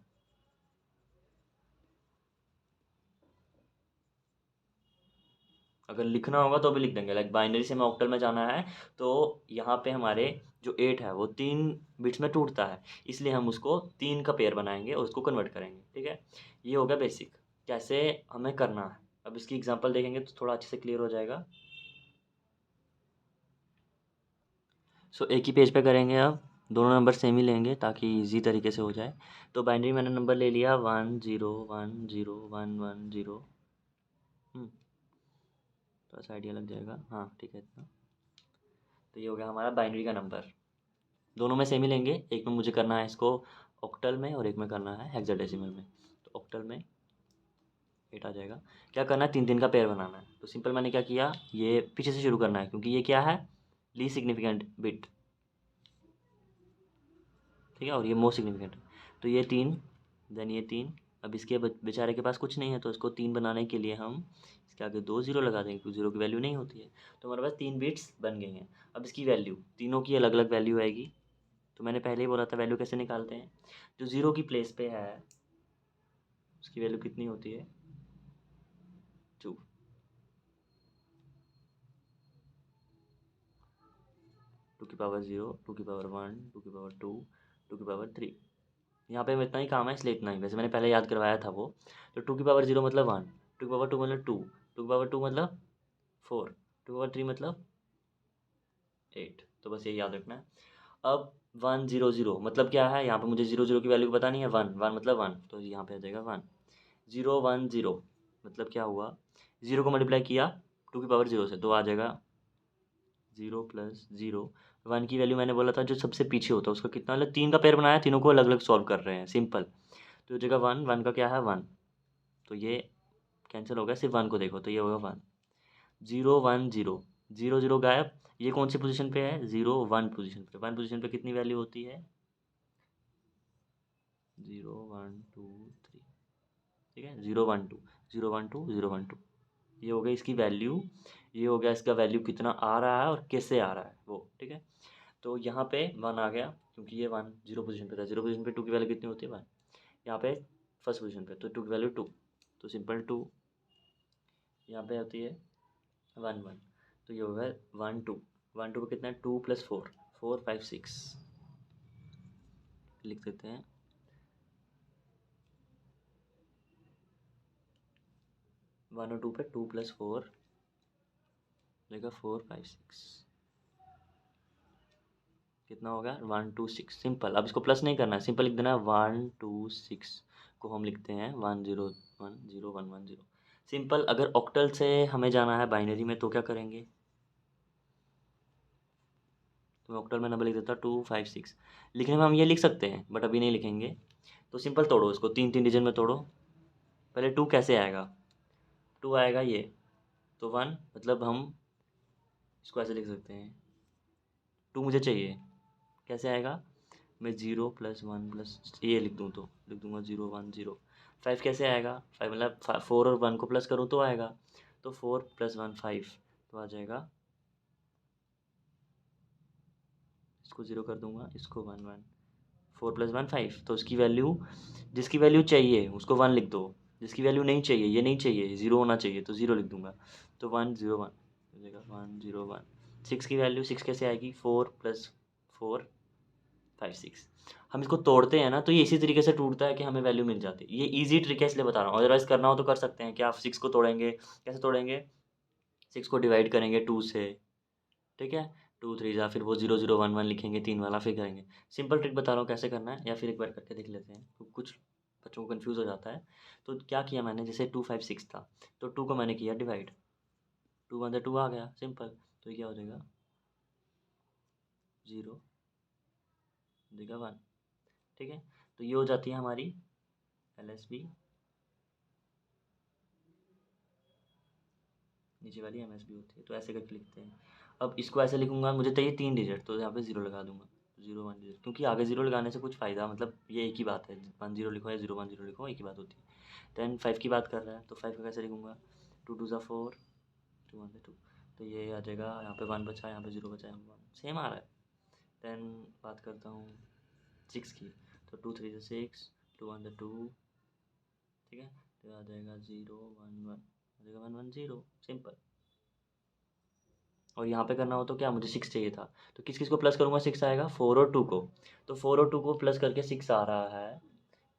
अगर लिखना होगा तो भी लिख देंगे, लाइक बाइनरी से हमें ऑक्टल में जाना है, तो यहाँ पे हमारे जो 8 है वो 3 बिट्स में टूटता है, इसलिए हम उसको 3 का पेयर बनाएंगे और उसको कन्वर्ट करेंगे, ठीक है। ये हो गया बेसिक, कैसे हमें करना है। अब इसकी एग्जांपल देखेंगे तो थोड़ा अच्छे से क्लियर हो जाएगा। सो एक ही पेज पे करेंगे, अब दोनों नंबर सेम ही लेंगे ताकि इजी तरीके से हो जाए। तो बाइनरी मैंने नंबर ले लिया 1 0 1 0 1 1 0। थोड़ा सा आइडिया लग जाएगा, हाँ ठीक है इतना। तो ये हो गया हमारा बाइनरी का नंबर। दोनों में सेम ही लेंगे, एक में मुझे करना है इसको ऑक्टल में और एक में करना है हेक्साडेसिमल में। तो ऑक्टल में 8 आ जाएगा। क्या करना है, 3 3 का पेयर बनाना है। तो सिंपल मैंने क्या किया, ये पीछे से शुरू करना है क्योंकि ये क्या है, लीस्ट सिग्निफिकेंट बिट, ठीक है, और ये मोस्ट सिग्निफिकेंट है। तो ये 3, देन ये 3। अब इसके बेचारे के पास कुछ नहीं है, तो इसको 3 बनाने के लिए हम इसके आगे 2 0 लगा देंगे, क्योंकि 0 की वैल्यू नहीं होती है। तो हमारे पास 3 बिट्स बन गए हैं। अब इसकी वैल्यू, तीनों की अलग अलग वैल्यू आएगी। तो मैंने पहले ही बोला था वैल्यू कैसे निकालते हैं। जो 0 की प्लेस पे है उसकी वैल्यू कितनी होती है, 2। 2 की पावर 0, 2 की पावर 1, 2 की पावर 2, 2 की पावर 3। यहाँ पे इतना ही काम है, इसलिए इतना ही, वैसे मैंने पहले याद करवाया था वो। तो 2 की पावर 0 मतलब 1, 2 की पावर 2 मतलब 2, 2 की पावर 2 मतलब 4, 2 की पावर 3 मतलब 8। तो बस यही याद रखना है। अब 1 0 0 मतलब क्या है, यहाँ पे मुझे 0 0 की वैल्यू बतानी है, 1 1 मतलब 1, तो यहाँ पे आ जाएगा 1। 0 1 0 मतलब क्या हुआ, 0 को मल्टीप्लाई किया 2 की पावर 0 से, तो आ जाएगा 0 प्लस 0। 1 की वैल्यू मैंने बोला था जो सबसे पीछे होता है उसका कितना, मतलब 3 का पेयर बनाया, तीनों को अलग अलग सॉल्व कर रहे हैं, सिंपल। तो जगह 1 1 का क्या है 1, तो ये कैंसिल हो गया, सिर्फ 1 को देखो तो ये होगा 1। 0 1 0, 0 0 गायब। ये कौन सी पोजीशन पे है, 0 1 पोजीशन पे। 1 पोजीशन पे कितनी वैल्यू होती है, 0 1 2 3, ठीक है, 0 1 2 0 1 2 0 1 2। ये हो गई इसकी वैल्यू, ये हो गया इसका वैल्यू कितना आ रहा है और कैसे आ रहा है वो, ठीक है। तो यहाँ पे 1 आ गया क्योंकि ये 1 0 पोजीशन पे था, 0 पोजीशन पे 2 की वैल्यू कितनी होती है 1। यहाँ पे फर्स्ट पोजीशन पे तो 2 की वैल्यू 2, तो सिंपल 2। यहाँ पे आती है 1 1, तो ये होगा 1 2। 1 2 पे कितना है, 2 प्लस 4, 4 5 6 लिख देते हैं। 1 और 2 पे 2 प्लस 4 लेगा 4 5 6, कितना होगा 1 2 6। सिंपल, अब इसको प्लस नहीं करना है, सिंपल लिख देना है 1 2 6 को हम लिखते हैं 1 0 1 0 1 1 0। सिंपल। अगर ऑक्टल से हमें जाना है बाइनरी में तो क्या करेंगे, तो मैं ऑक्टल में नंबर लिख देता 2 5 6। लिखने में हम ये लिख सकते हैं बट अभी नहीं लिखेंगे। तो सिंपल तोड़ो इसको, 3 3 डिजिट में तोड़ो। पहले 2 कैसे आएगा, 2 आएगा ये, तो 1 मतलब हम इसको ऐसे लिख सकते हैं, 2 मुझे चाहिए, कैसे आएगा, मैं 0 प्लस 1 प्लस ये लिख दूँ तो लिख दूँगा 0 1 0। 5 कैसे आएगा, 5 मतलब 4 और 1 को प्लस करूँ तो आएगा, तो 4 प्लस 1 5, तो आ जाएगा, इसको 0 कर दूँगा, इसको 1 1, 4 प्लस 1 5। तो उसकी वैल्यू, जिसकी वैल्यू चाहिए उसको 1 लिख दो, जिसकी वैल्यू नहीं चाहिए, ये नहीं चाहिए, 0 होना चाहिए, तो 0 लिख दूंगा। तो 1 0 1 हो जाएगा, 1 0 1। 6 की वैल्यू 6 कैसे आएगी, 4 + 4 5 6। हम इसको तोड़ते हैं ना, तो ये इसी तरीके से टूटता है कि हमें वैल्यू मिल जाती है। ये ईजी ट्रिक है इसलिए बता रहा हूँ, अदरवाइज़ करना हो तो कर सकते हैं कि आप 6 को तोड़ेंगे, कैसे तोड़ेंगे, 6 को डिवाइड करेंगे 2 से, ठीक है, 2 3 जा, फिर वो 0 0 1 1 लिखेंगे 3 वाला, फिर करेंगे। सिंपल ट्रिक बता रहा हूँ कैसे करना है, या फिर एक बार करके देख लेते हैं, तो कुछ बच्चों को कन्फ्यूज़ हो जाता है। तो क्या किया मैंने, जैसे 2 5 6 था, तो 2 को मैंने किया डिवाइड, 2 1 2 आ गया, सिंपल। तो ये क्या हो जाएगा, 0 देगा 1, ठीक है। तो ये हो जाती है हमारी LSB, नीचे वाली MSB होती है। तो ऐसे करके लिखते हैं। अब इसको ऐसे लिखूंगा, मुझे चाहिए 3 डिजिट, तो यहाँ पे 0 लगा दूंगा, 0 1 0, क्योंकि आगे 0 लगाने से कुछ फ़ायदा, मतलब ये एक ही बात है, 1 0 लिखो या 0 1 0 लिखो, एक ही बात होती है। देन 5 की बात कर रहा है, तो 5 को कैसे लिखूंगा, 2 2 ज़ा 4, 2 1 2, तो ये आ जाएगा, यहाँ पे 1 बचा, यहाँ पे 0 बचा, यहाँ पे 1, सेम आ रहा है। देन बात करता हूँ 6 की, तो 2 3 ज़ा 6, 2 1 ज़ा 2, ठीक है, तो आ जाएगा 0 1 1, आ जाएगा 1 1 0, सिंपल। और यहाँ पे करना हो तो क्या, मुझे 6 चाहिए था, तो किस किस को प्लस करूँगा, 6 आएगा, 4 और 2 को, तो 4 और 2 को प्लस करके 6 आ रहा है,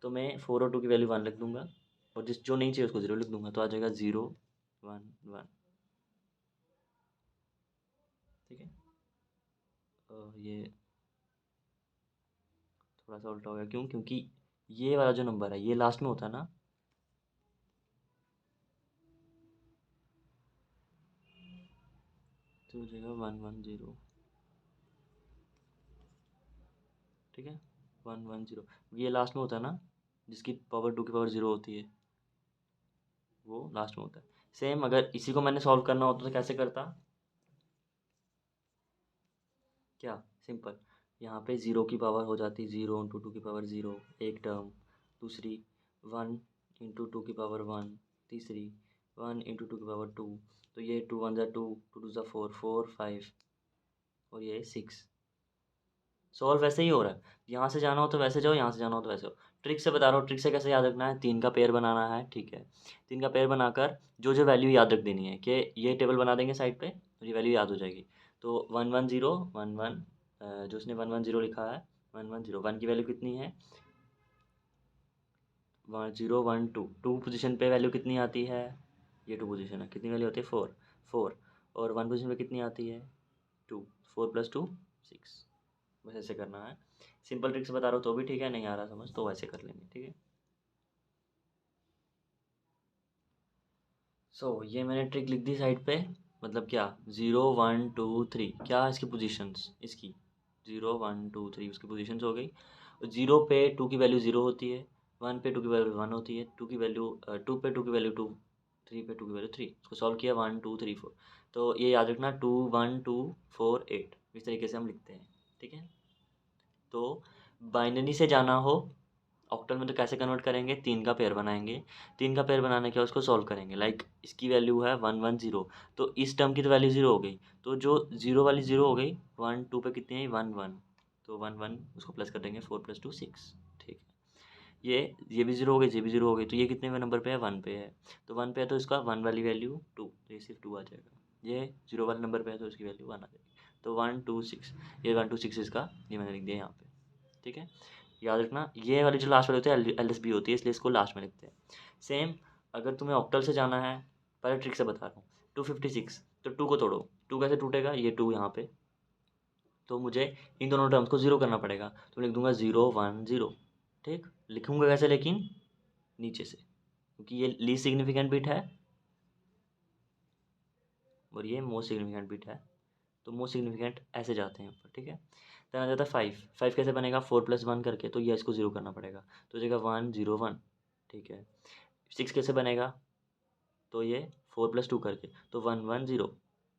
तो मैं 4 और 2 की वैल्यू 1 लिख दूंगा, और जिस जो नहीं चाहिए उसको 0 लिख दूंगा, तो आ जाएगा 0 1 1, ठीक है। ये थोड़ा सा उल्टा हो गया, क्यों, क्योंकि ये वाला जो नंबर है ये लास्ट में होता है ना, तो हो जाएगा 1 1 0, ठीक है, 1 1 0, ये लास्ट में होता है ना, जिसकी पावर 2 की पावर 0 होती है, वो लास्ट में होता है। सेम अगर इसी को मैंने सॉल्व करना होता तो कैसे करता, क्या, सिंपल, यहाँ पे 0 की पावर हो जाती 0 इंटू 2 की पावर 0, एक टर्म, दूसरी 1 इंटू 2 की पावर 1, तीसरी 1 इंटू 2 की पावर 2, तो ये 2 1 ज़ा 2, 2 2 ज़ा 4 4 5, और ये 6। सॉल्व वैसे ही हो रहा है, यहाँ से जाना हो तो वैसे जाओ, यहाँ से जाना हो तो वैसे हो। ट्रिक से बता रहा हूँ, ट्रिक से कैसे याद रखना है, 3 का पेयर बनाना है, ठीक है। 3 का पेयर बनाकर जो जो वैल्यू याद रख देनी है, कि ये टेबल बना देंगे साइड पे, तो ये वैल्यू याद हो जाएगी। तो 1 1 0 1 1, जो उसने 1 1 0 लिखा है, 1 1 0, 1 की वैल्यू कितनी है, 1 0 1 2, 2 पोजीशन पे वैल्यू कितनी आती है, ये 2 पोजीशन है, कितनी वैल्यू होती है, 4 4, और 1 पोजीशन पे कितनी आती है, 2, 4 + 2 6, बस ऐसे करना है। सिंपल ट्रिक्स बता रहा हूँ तो भी ठीक है, नहीं आ रहा समझ तो वैसे कर लेंगे, ठीक है। ये मैंने ट्रिक लिख दी साइड पे, मतलब क्या, 0 1 2 3, क्या इसकी पोजीशंस, इसकी 0 1 2 3 उसकी पोजीशंस हो गई। 0 पे 2 की वैल्यू 0 होती है, 1 पे 2 की वैल्यू 1 होती है, 2 की वैल्यू 2 पे 2 की वैल्यू 2, 3 पे 2 की वैल्यू 3, उसको सॉल्व किया 1 2 3 4, तो ये याद रखना 2 1 2 4 8, इस तरीके से हम लिखते हैं, ठीक है। तो बाइनरी से जाना हो ऑक्टल में तो कैसे कन्वर्ट करेंगे, 3 का पेयर बनाएंगे, 3 का पेयर बनाने के बाद उसको सॉल्व करेंगे, लाइक इसकी वैल्यू है 1 1 0, तो इस टर्म की तो वैल्यू 0 हो गई, तो जो 0 वाली 0 हो गई, 1 2 पे कितनी आई 1 1, तो 1 1 उसको प्लस कर देंगे, 4 + 2 6, ठीक है। ये भी 0 हो गई, ये भी 0 हो गई, तो ये कितने में नंबर पे है, 1 पे है, तो 1 पे है तो इसका 1 वाली वैल्यू 2, तो ये सिर्फ 2 आ जाएगा। ये 0 वाले नंबर पे है तो इसकी वैल्यू 1 आ जाएगी, तो 1 2 6, ये 1 2 6 इसका, ये मैंने लिख दिया यहाँ पे, ठीक है। याद रखना ये वाली जो लास्ट वाली होती है LSB होती है, इसलिए इसको लास्ट में लिखते हैं। सेम अगर तुम्हें ऑक्टल से जाना है, पहले ट्रिक से बता रहा हूँ, 256, तो 2 को तोड़ो, 2 कैसे टूटेगा, ये 2 यहाँ पे, तो मुझे इन दोनों टर्म्स को 0 करना पड़ेगा, तो लिख दूंगा 0 1 0, ठीक। लिखूंगा कैसे, लेकिन नीचे से, क्योंकि ये लीस्ट सिग्निफिकेंट बिट है और ये मोस्ट सिग्निफिकेंट बिट है, तो मोस्ट सिग्निफिकेंट ऐसे जाते हैं ऊपर, ठीक है। देन आ जाता है 5, 5 कैसे बनेगा, 4 + 1 करके, तो ये इसको 0 करना पड़ेगा, तो हो जाएगा 1 0 1, ठीक है। 6 कैसे बनेगा, तो ये 4 + 2 करके, तो 1 1 0,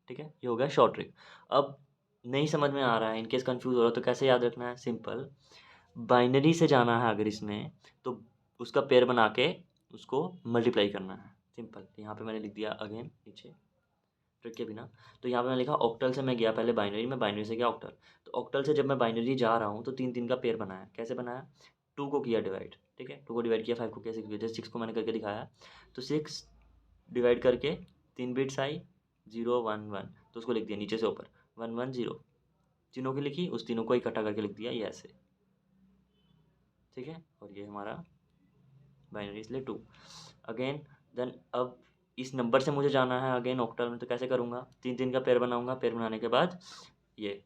ठीक है। ये हो गया शॉर्ट ट्रिक। अब नहीं समझ में आ रहा है, इनकेस कंफ्यूज हो रहा है, तो कैसे याद रखना है, सिंपल, बाइनरी से जाना है अगर इसमें, तो उसका पेयर बना के उसको मल्टीप्लाई करना है, सिंपल। यहाँ पे मैंने लिख दिया अगेन नीचे ट्रिक के बिना, तो यहाँ पे मैंने लिखा ऑक्टल से मैं गया पहले बाइनरी में, बाइनरी से गया ऑक्टल, तो ऑक्टल से जब मैं बाइनरी जा रहा हूँ तो 3 3 का पेयर बनाया, कैसे बनाया, 2 को किया डिवाइड, ठीक है, 2 को डिवाइड किया, 5 को किया, 6 को, जैसे 6 को मैंने करके दिखाया, तो 6 डिवाइड करके 3 बिट्स आई 0 1 1, तो उसको लिख दिया नीचे से ऊपर 1 1 0, तीनों की लिखी, उस तीनों को इकट्ठा करके लिख दिया ये ऐसे, ठीक है। और ये हमारा बाइनरी, इसलिए 2 अगेन। देन अब इस नंबर से मुझे जाना है अगेन ऑक्टल में, तो कैसे करूँगा, 3 3 का पेयर बनाऊंगा, पेयर बनाने के बाद ये,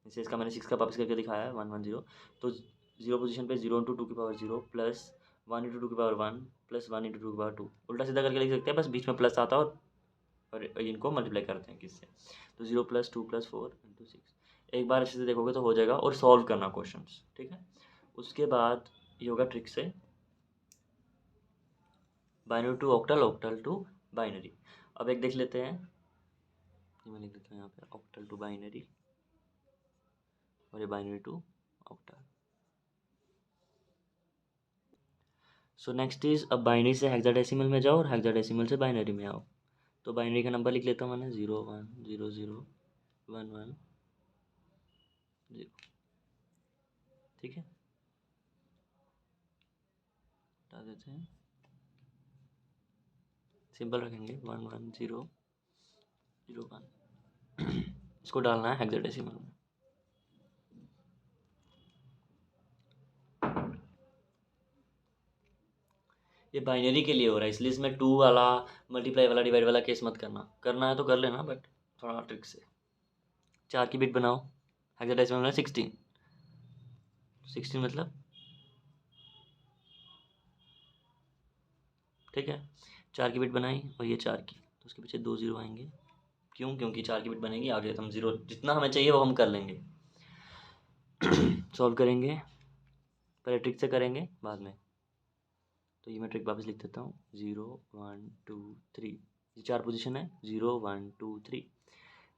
जैसे इसका मैंने 6 का वापस करके दिखाया है 1 1 0, तो 0 पोजीशन पे 0 इंटू 2 की पावर 0 प्लस 1 इंटू 2 की पावर 1 प्लस 1 इंटू 2 की पावर 2, उल्टा सीधा करके लिख सकते हैं, बस बीच में प्लस आता है और इनको मल्टीप्लाई करते हैं किससे, तो 0 प्लस 2 प्लस 4 इंटू 6। एक बार अच्छे से देखोगे तो हो जाएगा, और सॉल्व करना क्वेश्चन, ठीक है। उसके बाद ये होगा ट्रिक से binary to octal, octal to binary. अब एक देख लेते हैं, ये मैं लिख देता हूँ यहाँ पे ऑक्टल टू बाइनरी, और ये binary to octal. So next is, अब बाइनरी से हेक्साडेसिमल में जाओ और हेक्साडेसिमल से बाइनरी में आओ। तो बाइनरी का नंबर लिख लेता हूँ मैंने 0 1 0 0 1 1 0, ठीक है, हटा देते हैं, सिंपल रखेंगे 1 1 0 0 1। इसको डालना है हेक्साडेसिमल में। ये बाइनरी के लिए हो रहा है, इसलिए इसमें 2 वाला मल्टीप्लाई वाला डिवाइड वाला केस मत करना, करना है तो कर लेना, बट थोड़ा ट्रिक से। 4 की बिट बनाओ, हेक्साडेसिमल में 16, 16 मतलब, ठीक है, 4 की बिट बनाई और ये 4 की, तो उसके पीछे 2 0 आएंगे, क्यों, क्योंकि 4 की बिट बनेगी, आगे हम 0 जितना हमें चाहिए वो हम कर लेंगे। सॉल्व करेंगे, पहले ट्रिक से करेंगे बाद में, तो ये मैं ट्रिक वापस लिख देता हूँ 0 1 2 3, ये 4 पोजीशन है 0 1 2 3।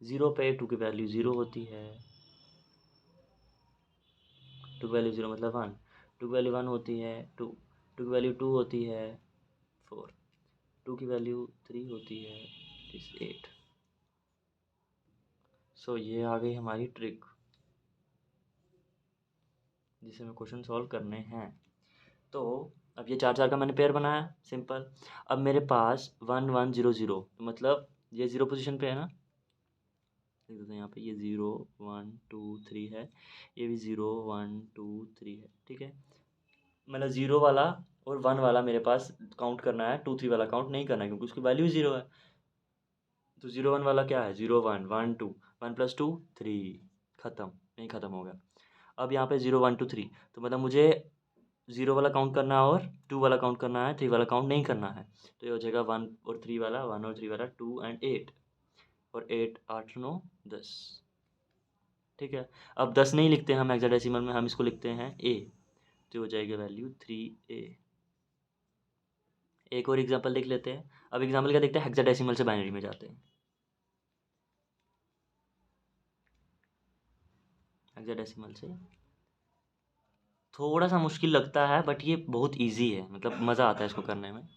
0 पे 2 की वैल्यू 0 होती है, 2 की वैल्यू 0 मतलब 1, 2 की वैल्यू 1 होती है 2, 2 की वैल्यू 2 होती है 4, 2 की वैल्यू 3 होती है 8। सो ये आ गई हमारी ट्रिक जिसे हमें क्वेश्चन सॉल्व करने हैं। तो अब ये 4 4 का मैंने पेयर बनाया, सिंपल। अब मेरे पास 1 1 0 0, मतलब ये 0 पोजीशन पे है ना, देख देते हैं यहाँ पे, ये 0 1 2 3 है, ये भी 0 1 2 3 है, ठीक है। मतलब 0 वाला और 1 वाला मेरे पास काउंट करना है, 2 3 वाला काउंट नहीं करना है क्योंकि उसकी वैल्यू 0 है। तो 0 1 वाला क्या है, 0 1 1 2, 1 प्लस 2 3, खत्म, नहीं खत्म हो गया। अब यहाँ पे 0 1 2 3, तो मतलब मुझे 0 वाला काउंट करना है और 2 वाला काउंट करना है, 3 वाला काउंट नहीं करना है। तो ये हो जाएगा 1 और 3 वाला, 1 और 3 वाला 2 एंड 8, और 8 8 9 10, ठीक है। अब 10 नहीं लिखते हम हेक्साडेसिमल में, हम इसको लिखते हैं ए, तो हो जाएगा वैल्यू 3A। एक और एग्जांपल देख लेते हैं। अब एग्जांपल क्या देखते हैं, हेक्साडेसिमल से बाइनरी में जाते हैं। हेक्साडेसिमल से थोड़ा सा मुश्किल लगता है, बट ये बहुत इजी है, मतलब मज़ा आता है इसको करने में।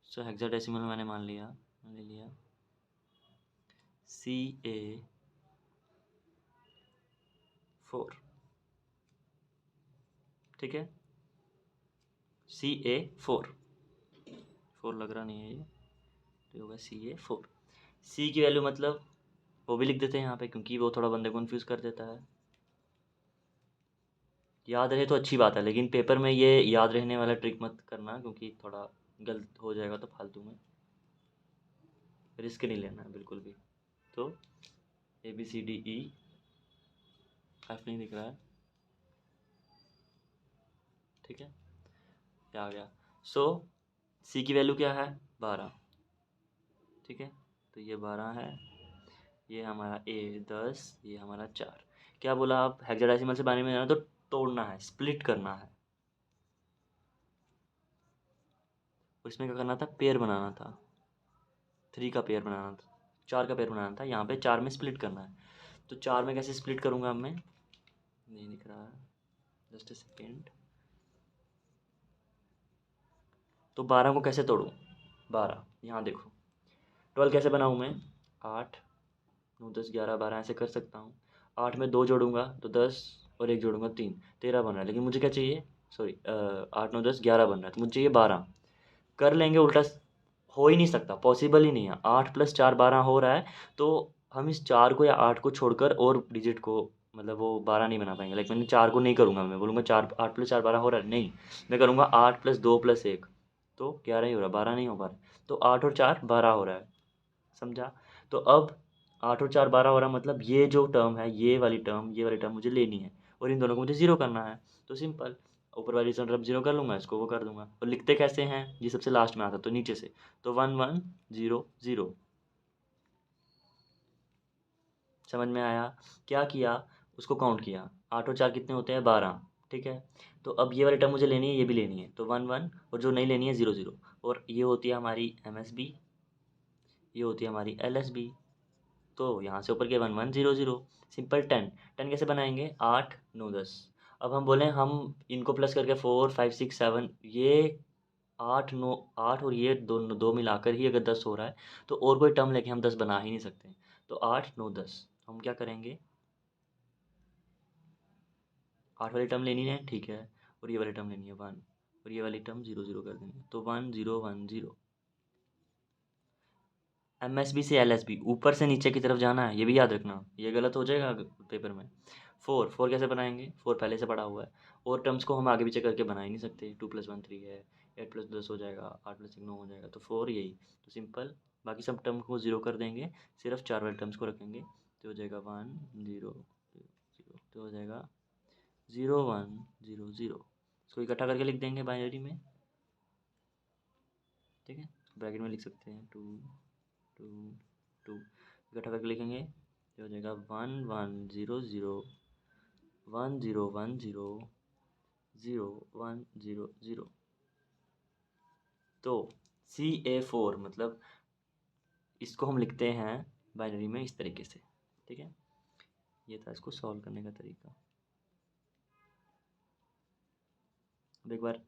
सो हेक्साडेसिमल में मैंने मान लिया, ले लिया CA4, ठीक है, CA4, 4 लग रहा नहीं है ये, तो होगा CA4। सी की वैल्यू मतलब वो भी लिख देते हैं यहाँ पे, क्योंकि वो थोड़ा बंदे को कन्फ्यूज़ कर देता है। याद रहे तो अच्छी बात है, लेकिन पेपर में ये याद रहने वाला ट्रिक मत करना, क्योंकि थोड़ा गलत हो जाएगा तो फालतू में रिस्क नहीं लेना है बिल्कुल भी। तो ABCDE, F नहीं दिख रहा है, ठीक है, क्या आ गया। सो सी की वैल्यू क्या है, 12, ठीक है, तो ये 12 है, ये हमारा A 10, ये हमारा 4। क्या बोला आप, हेक्साडेसिमल से बाइनरी में जाना तो तोड़ना है, स्प्लिट करना है। इसमें क्या करना था, पेयर बनाना था, 3 का पेयर बनाना था, 4 का पेयर बनाना था, यहाँ पे 4 में स्प्लिट करना है। तो 4 में कैसे स्प्लिट करूँगा अब मैं, नहीं दिख रहा है, जस्ट ए सेकेंड। तो 12 को कैसे तोड़ूँ, 12 यहाँ देखो, 12 कैसे बनाऊँ मैं, 8 9 10 11 12 ऐसे कर सकता हूँ। 8 में 2 जोड़ूंगा तो 10, और 1 जोड़ूंगा 3, 13 बन रहा है, लेकिन मुझे क्या चाहिए, सॉरी 8 9 10 11 बन रहा है, तो मुझे ये 12 कर लेंगे उल्टा। हो ही नहीं सकता, पॉसिबल ही नहीं है। 8 + 4 12 हो रहा है, तो हम इस 4 को या 8 को छोड़कर और डिजिट को, मतलब वो 12 नहीं बना पाएंगे। लाइक मैंने 4 को नहीं करूँगा, मैं बोलूँगा 4 8 + 4 12 हो रहा है, नहीं। मैं करूँगा 8 + 2 + 1, तो 11 ही हो रहा है, 12 नहीं हो पा रहा है। तो 8 और 4 12 हो रहा है, समझा। तो अब 8 और 4 12 हो रहा है, मतलब ये जो टर्म है, ये वाली टर्म मुझे लेनी है, और इन दोनों को मुझे ज़ीरो करना है। तो सिंपल, ऊपर वाली टर्म ज़ीरो कर लूँगा, इसको वो कर दूँगा। और लिखते कैसे हैं, ये सबसे लास्ट में आता है तो नीचे से, तो 1 1 0 0। समझ में आया? क्या किया, उसको काउंट किया, 8 और 4 कितने होते हैं, 12। ठीक है, तो अब ये वाली टर्म मुझे लेनी है, ये भी लेनी है, तो 1 1, और जो नहीं लेनी है 0 0। और ये होती है हमारी MSB, ये होती है हमारी LSB। तो यहाँ से ऊपर के 1 1 0 0। सिंपल 10 10 कैसे बनाएंगे, 8 9 10। अब हम बोलें हम इनको प्लस करके 4 5 6 7, ये 8 9 8 और ये दो दो मिलाकर ही अगर 10 हो रहा है, तो और कोई टर्म लेके हम 10 बना ही नहीं सकते। तो 8 9 10 हम क्या करेंगे, 8 वाली टर्म लेनी है, ठीक है, और ये वाली टर्म लेनी है 1, और ये वाली टर्म 0 0 कर देंगे, तो 1 0 1 0। MSB से LSB, ऊपर से नीचे की तरफ जाना है, ये भी याद रखना, ये गलत हो जाएगा पेपर में। 4 4 कैसे बनाएंगे, 4 पहले से पड़ा हुआ है, और टर्म्स को हम आगे पीछे करके बना ही नहीं सकते। 2 + 1 3 है, 8 + 10 हो जाएगा, 8 + 1 9 हो जाएगा, तो 4 यही। तो सिंपल, बाकी सब टर्म को ज़ीरो कर देंगे, सिर्फ 4 वाले टर्म्स को रखेंगे, तो हो जाएगा 1 0 0, तो हो जाएगा 0 1 0 0। इसको इकट्ठा करके लिख देंगे बाइनरी में, ठीक है, ब्रैकेट में लिख सकते हैं 2 2 2, इकट्ठा करके लिखेंगे, तो हो जाएगा 1 1 0 0 1 0 1 0 0 1 0 0। तो CA4 मतलब इसको हम लिखते हैं बाइनरी में इस तरीके से, ठीक है। ये था इसको सॉल्व करने का तरीका। अब एक बार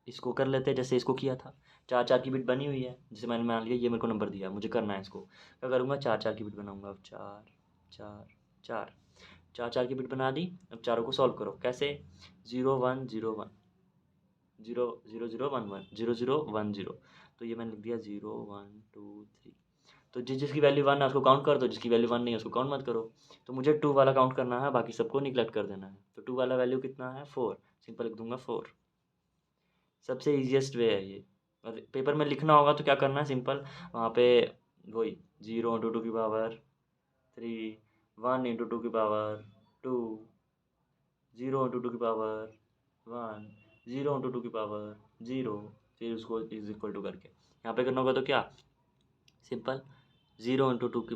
इसको कर लेते हैं जैसे इसको किया था। 4 4 की बिट बनी हुई है, जैसे मैंने मान लिया ये मेरे को नंबर दिया, मुझे करना है इसको, क्या करूँगा, 4 4 की बिट बनाऊँगा। अब 4 4 4 4 4 की बिट बना दी। अब चारों को सॉल्व करो, कैसे, 0 1 0 1 0 0 0 1 1 0 0 1 0। तो ये मैंने लिख दिया 0 1 2 3। तो जिसकी वैल्यू 1 है उसको काउंट कर दो, जिसकी वैल्यू 1 नहीं है उसको काउंट मत करो। तो मुझे 2 वाला काउंट करना है, बाकी सबको निगलेक्ट कर देना है। तो 2 वाला वैल्यू कितना है, 4, सिंपल लिख दूंगा 4। सबसे ईजिएस्ट वे है ये। और पेपर में लिखना होगा तो क्या करना है, सिंपल वहाँ पे वही 0 इंटू 2 की पावर 3, 1 इंटू 2 की पावर 2, 0 इंटू 2 की पावर 1, 0 इंटू 2 की पावर 0, फिर उसको इज इक्वल टू करके यहाँ पे करना होगा, तो क्या, सिंपल 0 इंटू टू की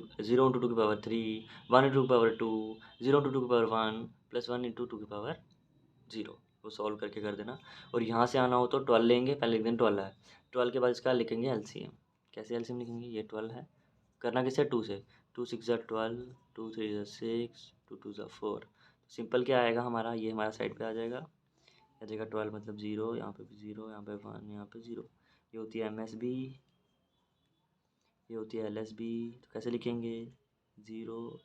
पावर 3, 1 इंटू की पावर 2, 0 इंटू टू की पावर 1 प्लस 1 इंटू टू की पावर 0, वो सॉल्व करके कर देना। और यहाँ से आना हो तो 12 लेंगे, पहले लिख देंगे 12 है, 12 के बाद इसका लिखेंगे LCM। कैसे LCM लिखेंगे, ये 12 है, करना किससे, 2 से, 2 6 ज़ा 12, 2 3 ज़ा 6, 2 2 ज़ा 4। सिंपल क्या आएगा हमारा, ये हमारा साइड पे आ जाएगा, आ जाएगा 12 मतलब 0, यहाँ पे भी 0, यहाँ पे 1, यहाँ पे 0। ये होती है MSB, ये होती है LSB। तो कैसे लिखेंगे, 0,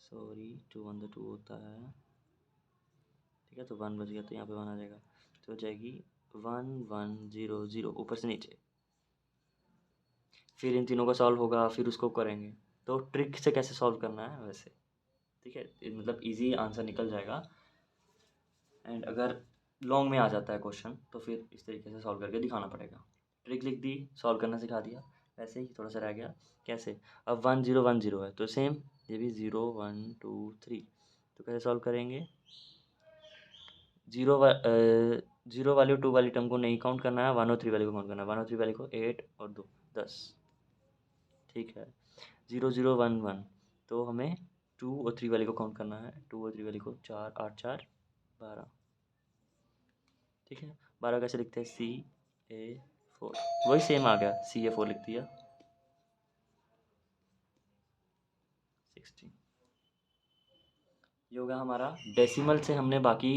सॉरी 2 1 2 होता है, ठीक है, तो 1 बच गया, तो यहाँ पे 1 आ जाएगा, तो हो जाएगी 1 1 0 0 ऊपर से नीचे। फिर इन तीनों का सॉल्व होगा, फिर उसको करेंगे। तो ट्रिक से कैसे सॉल्व करना है वैसे, ठीक है, मतलब इजी आंसर निकल जाएगा। एंड अगर लॉन्ग में आ जाता है क्वेश्चन तो फिर इस तरीके से सॉल्व करके दिखाना पड़ेगा। ट्रिक लिख दी, सॉल्व करना सिखा दिया, वैसे ही थोड़ा सा रह गया, कैसे, अब 1 0 1 0 है, तो सेम ये भी 0 1 2 3। तो कैसे सॉल्व करेंगे, जीरो जीरो वाली 2 वाली टर्म को नहीं काउंट करना है, 1 और 3 वाली को काउंट करना है, 1 और 3 वाली को 8 और 2 10, ठीक है, 0 0 1 1। तो हमें 2 और 3 वाली को काउंट करना है, 2 और 3 वाली को 4 8 4 12, ठीक है। 12 कैसे लिखते हैं, CA4, वही सेम आ गया, CA4 लिख दिया, 16। ये हो गया हमारा डेसिमल से हमने बाकी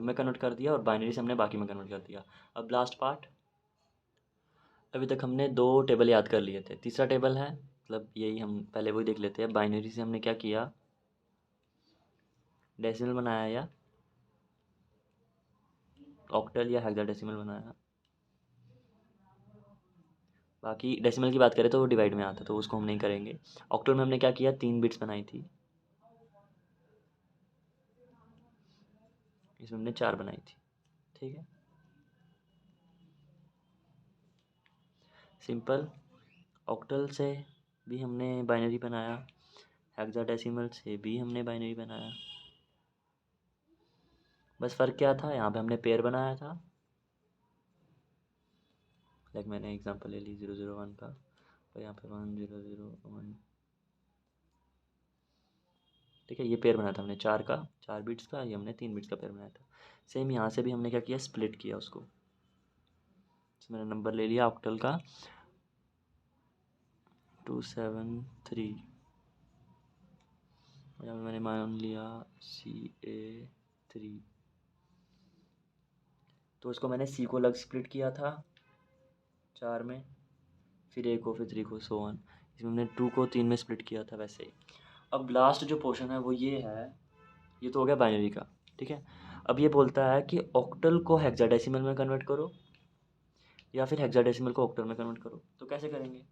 में कन्वर्ट कर दिया, और बाइनरी से हमने बाकी में कन्वर्ट कर दिया। अब लास्ट पार्ट, अभी तक हमने 2 टेबल याद कर लिए थे, तीसरा टेबल है, मतलब यही हम पहले वही देख लेते हैं। बाइनरी से हमने क्या किया, डेसिमल बनाया या ऑक्टल या हेक्साडेसिमल बनाया। बाकी डेसिमल की बात करें तो वो डिवाइड में आता है, तो उसको हम नहीं करेंगे। ऑक्टल में हमने क्या किया, 3 बिट्स बनाई थी, इसमें हमने 4 बनाई थी। ठीक है, सिंपल। ऑक्टल से भी हमने बाइनरी बनाया, हेक्साडेसिमल से भी हमने बाइनरी बनाया। बस फ़र्क क्या था, यहाँ पे हमने पेयर बनाया था। लाइक मैंने एग्जांपल ले ली 001 का, और यहाँ पे 1001। ठीक है, ये पेयर बनाया था हमने 4 का, 4 बिट्स का। ये हमने 3 बिट्स का पेयर बनाया था। सेम यहाँ से भी हमने क्या किया, स्प्लिट किया उसको। तो मैंने नंबर ले लिया ऑक्टल का 273, यहाँ पे मैंने मान लिया CA3। तो इसको मैंने C को अलग स्प्लिट किया था 4 में, फिर A को, फिर 3 को, सो ऑन। इसमें हमने 2 को 3 में स्प्लिट किया था वैसे ही। अब लास्ट जो पोर्शन है वो ये है, ये तो हो गया बाइनरी का। ठीक है, अब ये बोलता है कि ऑक्टल को हेक्साडेसिमल में कन्वर्ट करो या फिर हेक्साडेसिमल को ऑक्टल में कन्वर्ट करो। तो कैसे करेंगे,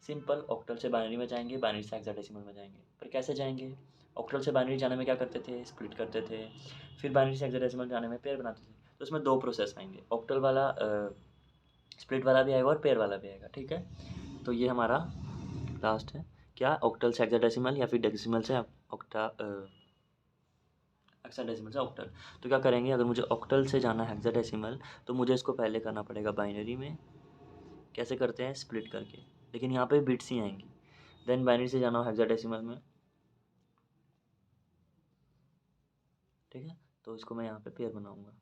सिंपल, ऑक्टल से बाइनरी में जाएंगे, बाइनरी से हेक्साडेसिमल में जाएंगे। पर कैसे जाएंगे, ऑक्टल से बाइनरी जाने में क्या करते थे, स्प्लिट करते थे, फिर बाइनरी से हेक्साडेसिमल जाने में पेयर बनाते थे। तो उसमें 2 प्रोसेस आएंगे, ऑक्टल वाला स्प्लिट वाला भी आएगा और पेयर वाला भी आएगा। ठीक है, तो ये हमारा लास्ट है, क्या, ऑक्टल से हेक्साडेसिमल या फिर डेसिमल से हेक्साडेसिमल से ऑक्टल। तो क्या करेंगे, अगर मुझे ऑक्टल से जाना है हेक्साडेसिमल, तो मुझे इसको पहले करना पड़ेगा बाइनरी में। कैसे करते हैं, स्प्लिट करके, लेकिन यहाँ पे बिट्स ही आएंगी। देन बाइनरी से जाना हो हेक्साडेसिमल में। ठीक है, तो इसको मैं यहाँ पे पेयर बनाऊंगा।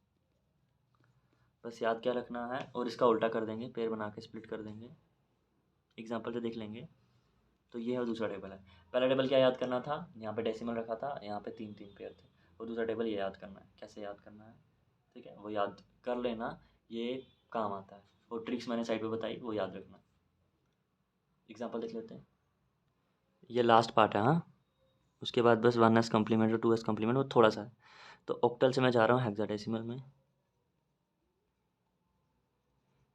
बस याद क्या रखना है, और इसका उल्टा कर देंगे, पेयर बना के स्प्लिट कर देंगे। एग्जाम्पल से देख लेंगे। तो ये है दूसरा टेबल है। पहला टेबल क्या याद करना था, यहाँ पे डेसिमल रखा था, यहाँ पे 3 3 पेयर थे। और दूसरा टेबल ये याद करना है, कैसे याद करना है। ठीक है, वो याद कर लेना, ये काम आता है। और ट्रिक्स मैंने साइड पे बताई, वो याद रखना। एग्जाम्पल देख लेते हैं, ये लास्ट पार्ट है। हाँ, उसके बाद बस 1s कम्प्लीमेंट और 2s कम्प्लीमेंट, वो थोड़ा सा है। तो ऑक्टल से मैं जा रहा हूँ हेक्साडेसिमल में।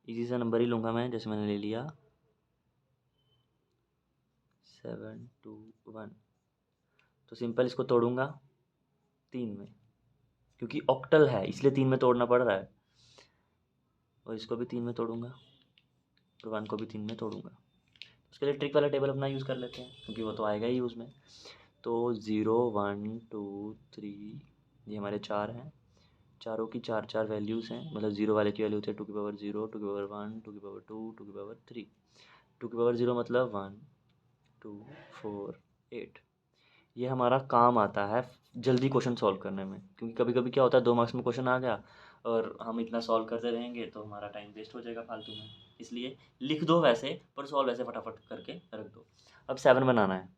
इजी सा नंबर ही लूँगा मैं, जैसे मैंने ले लिया 721। तो सिंपल इसको तोड़ूंगा 3 में, क्योंकि ऑक्टल है इसलिए 3 में तोड़ना पड़ रहा है। और इसको भी 3 में तोड़ूंगा, और 1 को भी 3 में तोड़ूंगा। उसके लिए ट्रिक वाला टेबल अपना यूज़ कर लेते हैं, क्योंकि वो तो आएगा ही यूज़ में। तो 0 1 2 3, ये हमारे 4 हैं। चारों की 4 4 वैल्यूज़ हैं, मतलब 0 वाले की वैल्यू होती है 2 की पावर 0, 2 की पावर 1, 2 की पावर 2, 2 की पावर 3। 2 की पावर 0 मतलब 1 2 4 8। ये हमारा काम आता है जल्दी क्वेश्चन सॉल्व करने में, क्योंकि कभी कभी क्या होता है, 2 मार्क्स में क्वेश्चन आ गया और हम इतना सॉल्व करते रहेंगे तो हमारा टाइम वेस्ट हो जाएगा फालतू में। इसलिए लिख दो वैसे, पर सॉल्व वैसे फटाफट करके रख दो। अब 7 बनाना है,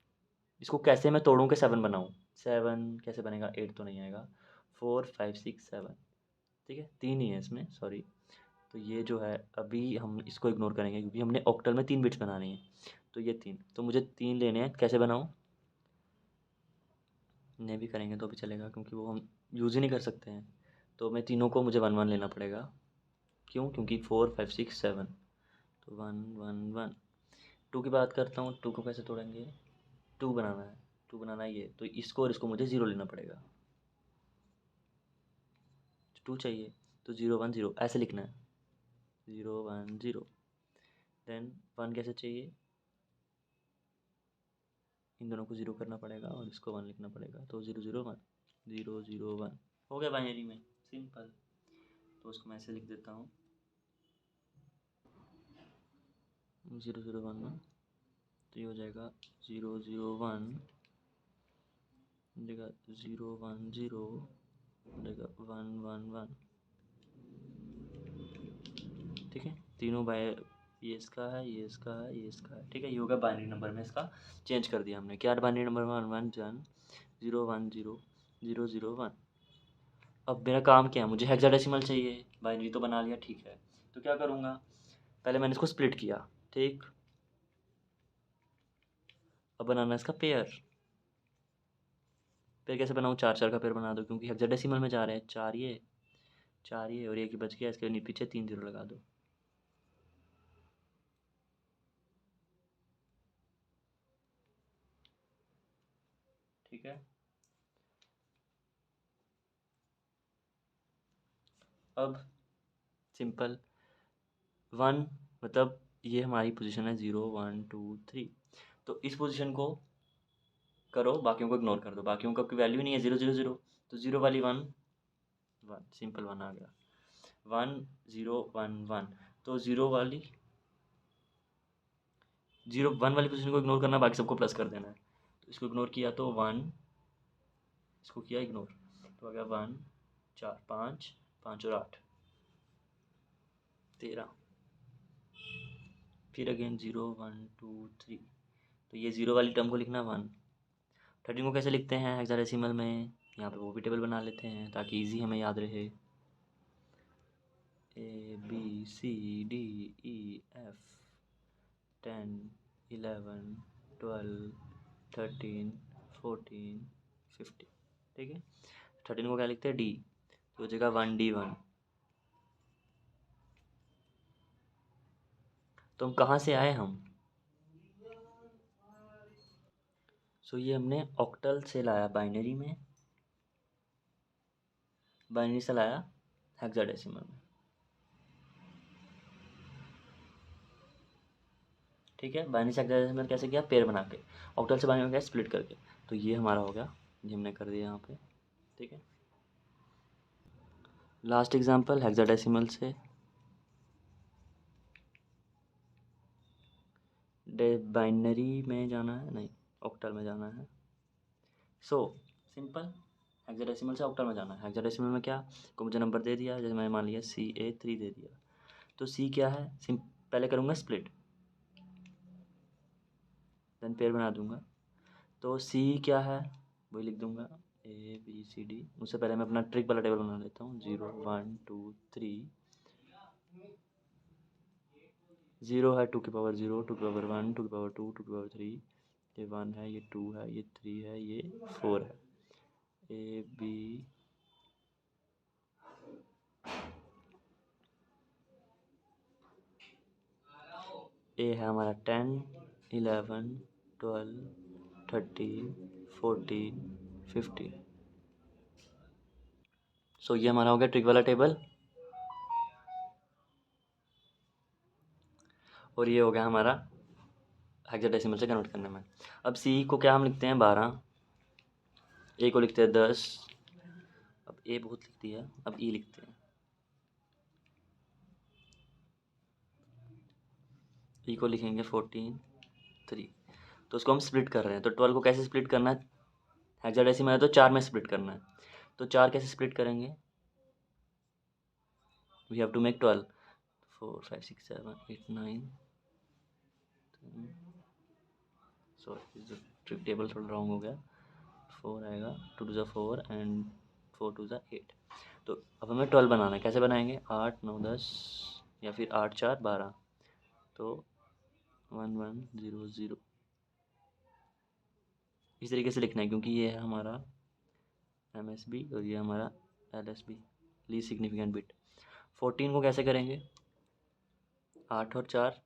इसको कैसे मैं तोड़ूँ कि 7 बनाऊँ। 7 कैसे बनेगा, 8 तो नहीं आएगा, 4 5 6 7। ठीक है, 3 ही है इसमें, सॉरी। तो ये जो है अभी हम इसको इग्नोर करेंगे, क्योंकि हमने ऑक्टल में 3 बिट्स बनानी है। तो ये 3, तो मुझे 3 लेने हैं, कैसे बनाऊँ। नहीं भी करेंगे तो भी चलेगा, क्योंकि वो हम यूज़ ही नहीं कर सकते हैं। तो मैं तीनों को मुझे 1 1 लेना पड़ेगा। क्यों, क्योंकि 4 5 6 7, तो 1 1 1। 2 की बात करता हूँ, 2 को कैसे तोड़ेंगे, 2 बनाना है, 2 बनाना है ये, तो इसको और इसको मुझे 0 लेना पड़ेगा। 2 चाहिए, तो 0 1 0 ऐसे लिखना है, 0 1 0। देन 1 कैसे चाहिए, इन दोनों को 0 करना पड़ेगा और इसको 1 लिखना पड़ेगा, तो 0 0 1 0 0 1 हो गया बाइनरी में, सिंपल। तो उसको मैं ऐसे लिख देता हूँ 0 0 1 1। तो ये हो जाएगा 0 0 1, देगा 0 1 0, देगा 1 1 1। ठीक है, तीनों बाय, ये इसका है, ये इसका है, ये इसका है। ठीक है, ये होगा बाइनरी नंबर में, इसका चेंज कर दिया हमने। क्या बाइनरी नंबर में 1 1 1 0 1 0 0 0 1। अब मेरा काम क्या है, मुझे हेक्साडेसिमल चाहिए, बाइनरी तो बना लिया, ठीक है। तो क्या करूँगा, पहले मैंने इसको स्प्लिट किया, ठीक। अब बनाना है इसका पेयर। पेयर कैसे बनाऊँ, 4 4 का पेयर बना दो, क्योंकि हेक्साडेसिमल में जा रहे हैं, 4 ये 4 ही है और एक ही बच गया, इसके पीछे 3 0 लगा दो। ठीक है, अब सिंपल 1 मतलब ये हमारी पोजीशन है 0 1 2 3, तो इस पोजीशन को करो, बाकियों को इग्नोर कर दो, बाकियों का कोई वैल्यू नहीं है, 0 0 0, तो 0 वाली 1 1 सिंपल 1 आ गया, 1 0 1 1, तो 0 वाली 0 1 वाली पोजीशन को इग्नोर करना, बाकी सबको प्लस कर देना है। तो इसको इग्नोर किया तो 1, इसको किया इग्नोर, तो आ गया 1 4 5 5 और 8 13, फिर अगेन 0 1 2 3, तो ये 0 वाली टर्म को लिखना 1। 13 को कैसे लिखते हैं हेक्साडेसिमल में, यहाँ पे वो भी टेबल बना लेते हैं ताकि इजी हमें याद रहे। ABCDEF 10 11 12 13 14 15, ठीक है। 13 को क्या लिखते हैं, D, तो हो जाएगा 1D1। तो हम कहाँ से आए हम, सो ये हमने ऑक्टल से लाया, बाइनरी में, बाइनरी से लाया हेक्साडेसिमल में, ठीक है। बाइनरी से हेक्साडेसिमल कैसे किया, पेयर बना के, ऑक्टल से बाइनरी में क्या स्प्लिट करके, तो ये हमारा हो गया, ये हमने कर दिया यहाँ पे, ठीक है। लास्ट एग्जांपल हेक्साडेसिमल से, बाइनरी में जाना है, नहीं ऑक्टल में जाना है। सो सिंपल हेक्साडेसिमल से ऑक्टल में जाना है। हेक्साडेसिमल में क्या, को मुझे नंबर दे दिया, जैसे मैंने मान लिया CA3 दे दिया, तो C क्या है, पहले करूँगा स्प्लिट, देन पेयर बना दूंगा, तो C क्या है वही लिख दूंगा, ABCD। उससे पहले मैं अपना ट्रिक वाला टेबल बना लेता हूँ, 0 1 2 3, 0 है 2 की पावर 0, 2 की पावर 1, 2 की पावर 2, 2 की पावर 3, ये 1 है, ये 2 है, ये 3 है, ये 4 है। AB A है हमारा 10 11 12 13 14 15। सो ये हमारा हो गया ट्रिक वाला टेबल, और ये हो गया हमारा हेक्साडेसिमल से कन्वर्ट करने में। अब C को क्या हम लिखते हैं 12, A को लिखते हैं 10, अब A बहुत लिखती है, अब E लिखते हैं, E को लिखेंगे 14 3। तो उसको हम स्प्लिट कर रहे हैं, तो 12 को कैसे स्प्लिट करना है, हेक्साडेसिमल है तो 4 में स्प्लिट करना है, तो 4 कैसे स्प्लिट करेंगे, we have to make 12, 4 5 6 7 8 9, sorry trick table थोड़ा रॉन्ग हो गया, 4 आएगा, 2 2 4 एंड 4 2 8। तो अब हमें 12 बनाना है, कैसे बनाएंगे, 8 9 10 या फिर 8 4 12, तो 1 1 0 0 इस तरीके से लिखना है, क्योंकि ये है हमारा MSB और ये हमारा LSB, लीस्ट सिग्निफिकेंट बिट। 14 को कैसे करेंगे, 8 और 4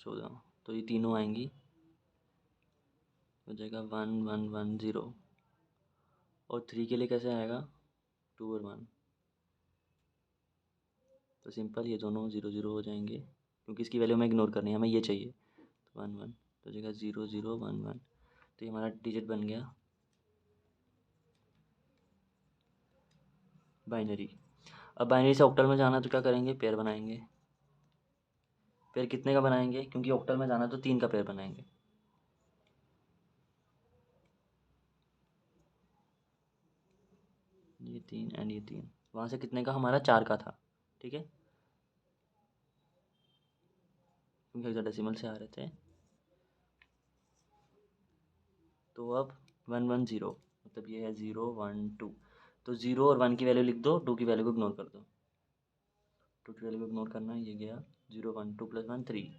14, तो ये तीनों आएंगी, हो जाएगा 1 1 1 0, और 3 के लिए कैसे आएगा, 2 और 1, तो सिंपल ये दोनों 0 0 हो जाएंगे, क्योंकि इसकी वैल्यू हमें इग्नोर करनी है, हमें ये चाहिए, तो 1 1, तो हो जाएगा 0 0 1 1, तो ये हमारा डिजिट बन गया बाइनरी। अब बाइनरी से ऑक्टल में जाना तो क्या करेंगे, पेयर बनाएंगे, पेयर कितने का बनाएंगे, क्योंकि ऑक्टल में जाना तो 3 का पेयर बनाएंगे, ये 3 एंड ये 3, वहाँ से कितने का, हमारा 4 का था, ठीक है, क्योंकि हेक्साडेसिमल से आ रहे थे। तो अब 1 1 0, मतलब ये है 0 1 2, तो 0 और 1 की वैल्यू लिख दो, 2 की वैल्यू को इग्नोर कर दो, 2 की वैल्यू को इग्नोर करना है, ये गया 0 1 2 + 1 3,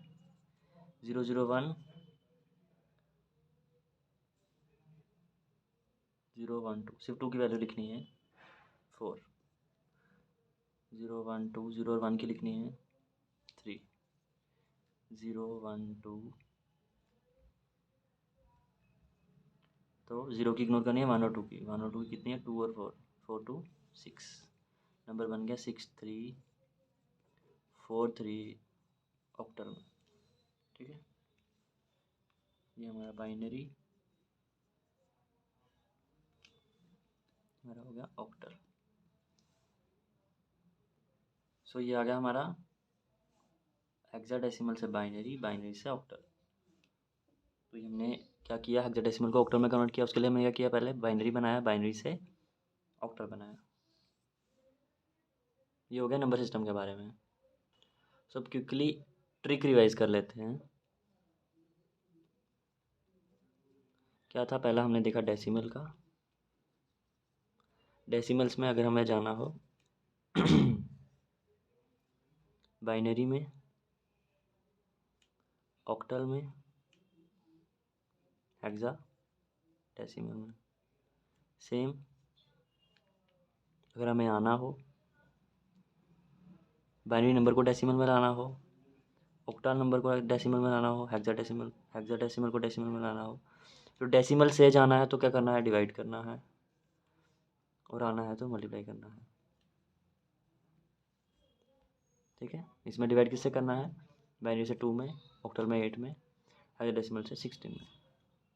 0 0 1 0 1 2 सिर्फ 2 की वैल्यू लिखनी है 4, 0 1 2 0 और 1 की लिखनी है 3, 0 1 2 तो 0 की इग्नोर करनी है 1 और 2 की, 1 और 2 की कितनी है 2 और 4, 4 2 6, नंबर बन गया 6 3 4 3 ऑक्टल में। ठीक है, ये हमारा बाइनरी हमारा हो गया ऑक्टल। सो ये आ गया हमारा हेक्साडेसिमल से बाइनरी, बाइनरी से ऑक्टल। तो ये हमने क्या किया, हेक्साडेसिमल को ऑक्टल में कन्वर्ट किया। उसके लिए हमने क्या किया, पहले बाइनरी बनाया, बाइनरी से ऑक्टल बनाया। ये हो गया नंबर सिस्टम के बारे में। सब क्विकली ट्रिक रिवाइज कर लेते हैं। क्या था, पहला हमने देखा डेसिमल का। डेसिमल्स में अगर हमें जाना हो बाइनरी में, ऑक्टल में, हेक्सा डेसिमल में। सेम अगर हमें आना हो बाइनरी नंबर को डेसिमल में लाना हो, ऑक्टल नंबर को डेसिमल में लाना हो, हेक्साडेसिमल को डेसिमल में लाना हो, तो डेसिमल से जाना है तो क्या करना है, डिवाइड करना है, और आना है तो मल्टीप्लाई करना है। ठीक है, इसमें डिवाइड किससे करना है, बाइनरी से 2 में, ऑक्टल में 8 में, हेक्साडेसिमल से 16 में।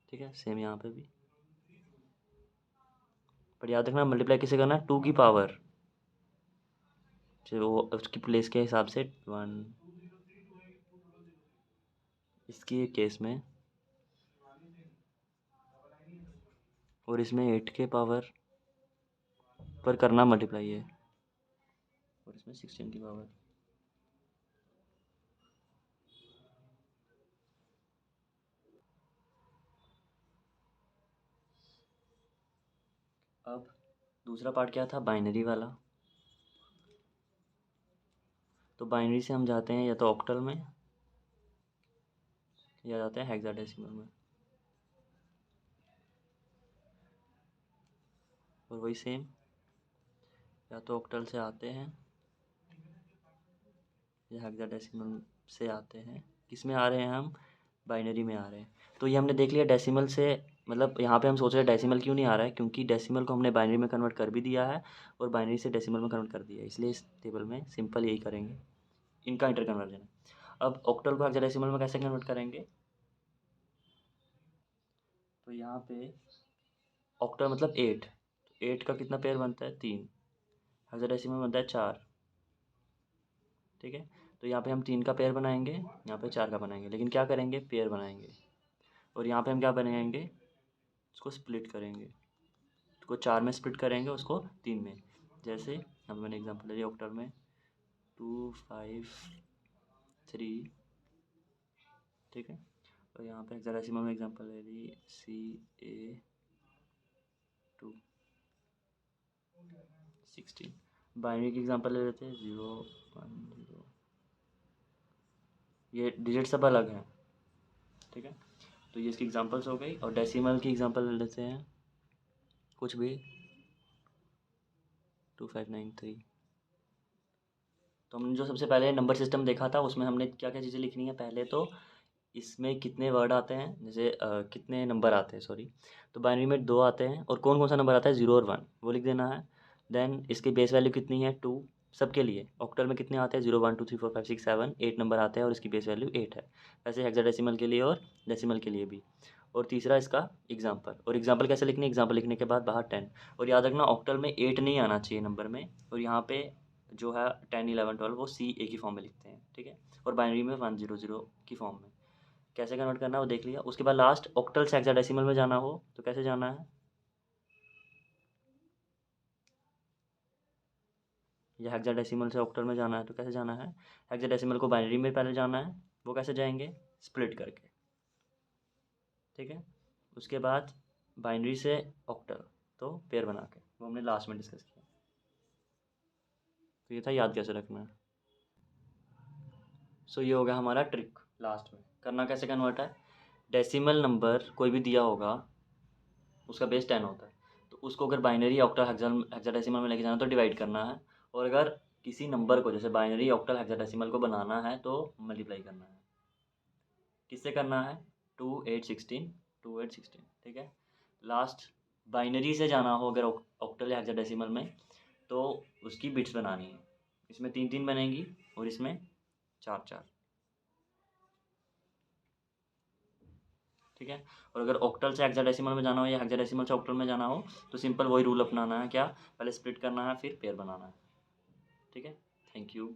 ठीक है, सेम यहाँ पे भी। पर याद रखना मल्टीप्लाई किससे करना है, 2 की पावर, जो उसकी प्लेस के हिसाब से 1, इसकी केस में, और इसमें 8 के पावर पर करना मल्टीप्लाई है, और इसमें 16 की पावर। अब दूसरा पार्ट क्या था, बाइनरी वाला। तो बाइनरी से हम जाते हैं या तो ऑक्टल में या जाते हैं हेक्साडेसिमल में, और वही सेम, या तो ऑक्टल से आते हैं या हेक्साडेसिमल से आते हैं। किस में आ रहे हैं हम, बाइनरी में आ रहे हैं। तो ये हमने देख लिया डेसिमल से, मतलब यहाँ पे हम सोच रहे हैं डेसिमल क्यों नहीं आ रहा है, क्योंकि डेसिमल को हमने बाइनरी में कन्वर्ट कर भी दिया है और बाइनरी से डेसिमल में कन्वर्ट कर दिया है, इसलिए इस टेबल में सिंपल यही करेंगे, इनका इंटर कन्वर्जन है। अब ऑक्टल को हेक्साडेसिमल में कैसे कन्वर्ट करेंगे, तो यहाँ पे ऑक्टल मतलब 8, तो 8 का कितना पेयर बनता है, 3, हेक्साडेसिमल बनता है 4। ठीक है, तो यहाँ पे हम 3 का पेयर बनाएंगे, यहाँ पे 4 का बनाएंगे, लेकिन क्या करेंगे, पेयर बनाएंगे। और यहाँ पे हम क्या बनाएंगे, उसको स्प्लिट करेंगे, उसको 4 में स्प्लिट करेंगे, उसको 3 में। जैसे यहाँ पे मैंने एग्जांपल ले लिया ऑक्टल में 2 5 3। ठीक है, और यहाँ पे हेक्साडेसिमल में एग्जांपल ले ली CA2 16। बाइनरी की एग्जांपल ले लेते हैं 0 1 0, ये डिजिट सब अलग हैं। ठीक है, तो ये इसकी एग्जांपल्स हो गई। और डेसिमल की एग्जांपल ले लेते हैं कुछ भी 2593। तो हमने जो सबसे पहले नंबर सिस्टम देखा था उसमें हमने क्या क्या चीज़ें लिखनी है, पहले तो इसमें कितने वर्ड आते हैं, जैसे कितने नंबर आते हैं, सॉरी, तो बाइनरी में 2 आते हैं, और कौन कौन सा नंबर आता है, 0 और 1, वो लिख देना है। देन इसकी बेस वैल्यू कितनी है, 2, सबके लिए। ऑक्टल में कितने आते हैं, 0 1 2 3 4 5 6 7 8 नंबर आते हैं, और इसकी बेस वैल्यू 8 है। वैसे हेक्साडेसिमल के लिए और डेसिमल के लिए भी। और तीसरा इसका एग्जाम्पल, और एग्जाम्पल कैसे लिखनी है, एग्जाम्पल लिखने के बाद बाहर 10। और याद रखना ऑक्टल में 8 नहीं आना चाहिए नंबर में, और यहाँ पे जो है 10 11 12 वो CA की फॉर्म में लिखते हैं। ठीक है, और बाइनरी में 1 0 0 की फॉर्म में। कैसे कन्वर्ट करना है वो देख लिया। उसके बाद लास्ट ऑक्टल से हेक्साडेसिमल में जाना हो तो कैसे जाना है, या हेक्साडेसिमल से ऑक्टल में जाना है तो कैसे जाना है, हेक्साडेसिमल को बाइनरी में पहले जाना है, वो कैसे जाएंगे, स्प्लिट करके। ठीक है, उसके बाद बाइनरी से ऑक्टल तो पेयर बना के, वो हमने लास्ट में डिस्कस किया। तो ये था याद कैसे रखना है। सो ये हो गया हमारा ट्रिक। लास्ट में करना कैसे कन्वर्ट है, डेसिमल नंबर कोई भी दिया होगा उसका बेस 10 होता है, तो उसको अगर बाइनरी ऑक्टल हेक्साडेसिमल में लेके जाना तो डिवाइड करना है, और अगर किसी नंबर को जैसे बाइनरी ऑक्टल हेक्साडेसिमल को बनाना है तो मल्टीप्लाई करना है। किससे करना है? 2 8 16, 2 8 16, ठीक है। लास्ट बाइनरी से जाना हो अगर ऑक्टल या हेक्साडेसिमल में तो उसकी बिट्स बनानी है। इसमें 3 3 बनेंगी और इसमें 4 4, ठीक है। और अगर ऑक्टल से हेक्साडेसिमल में जाना हो या हेक्साडेसिमल से ऑक्टल में जाना हो तो सिंपल वही रूल अपनाना है, क्या? पहले स्प्लिट करना है फिर पेयर बनाना है, ठीक है। Thank you.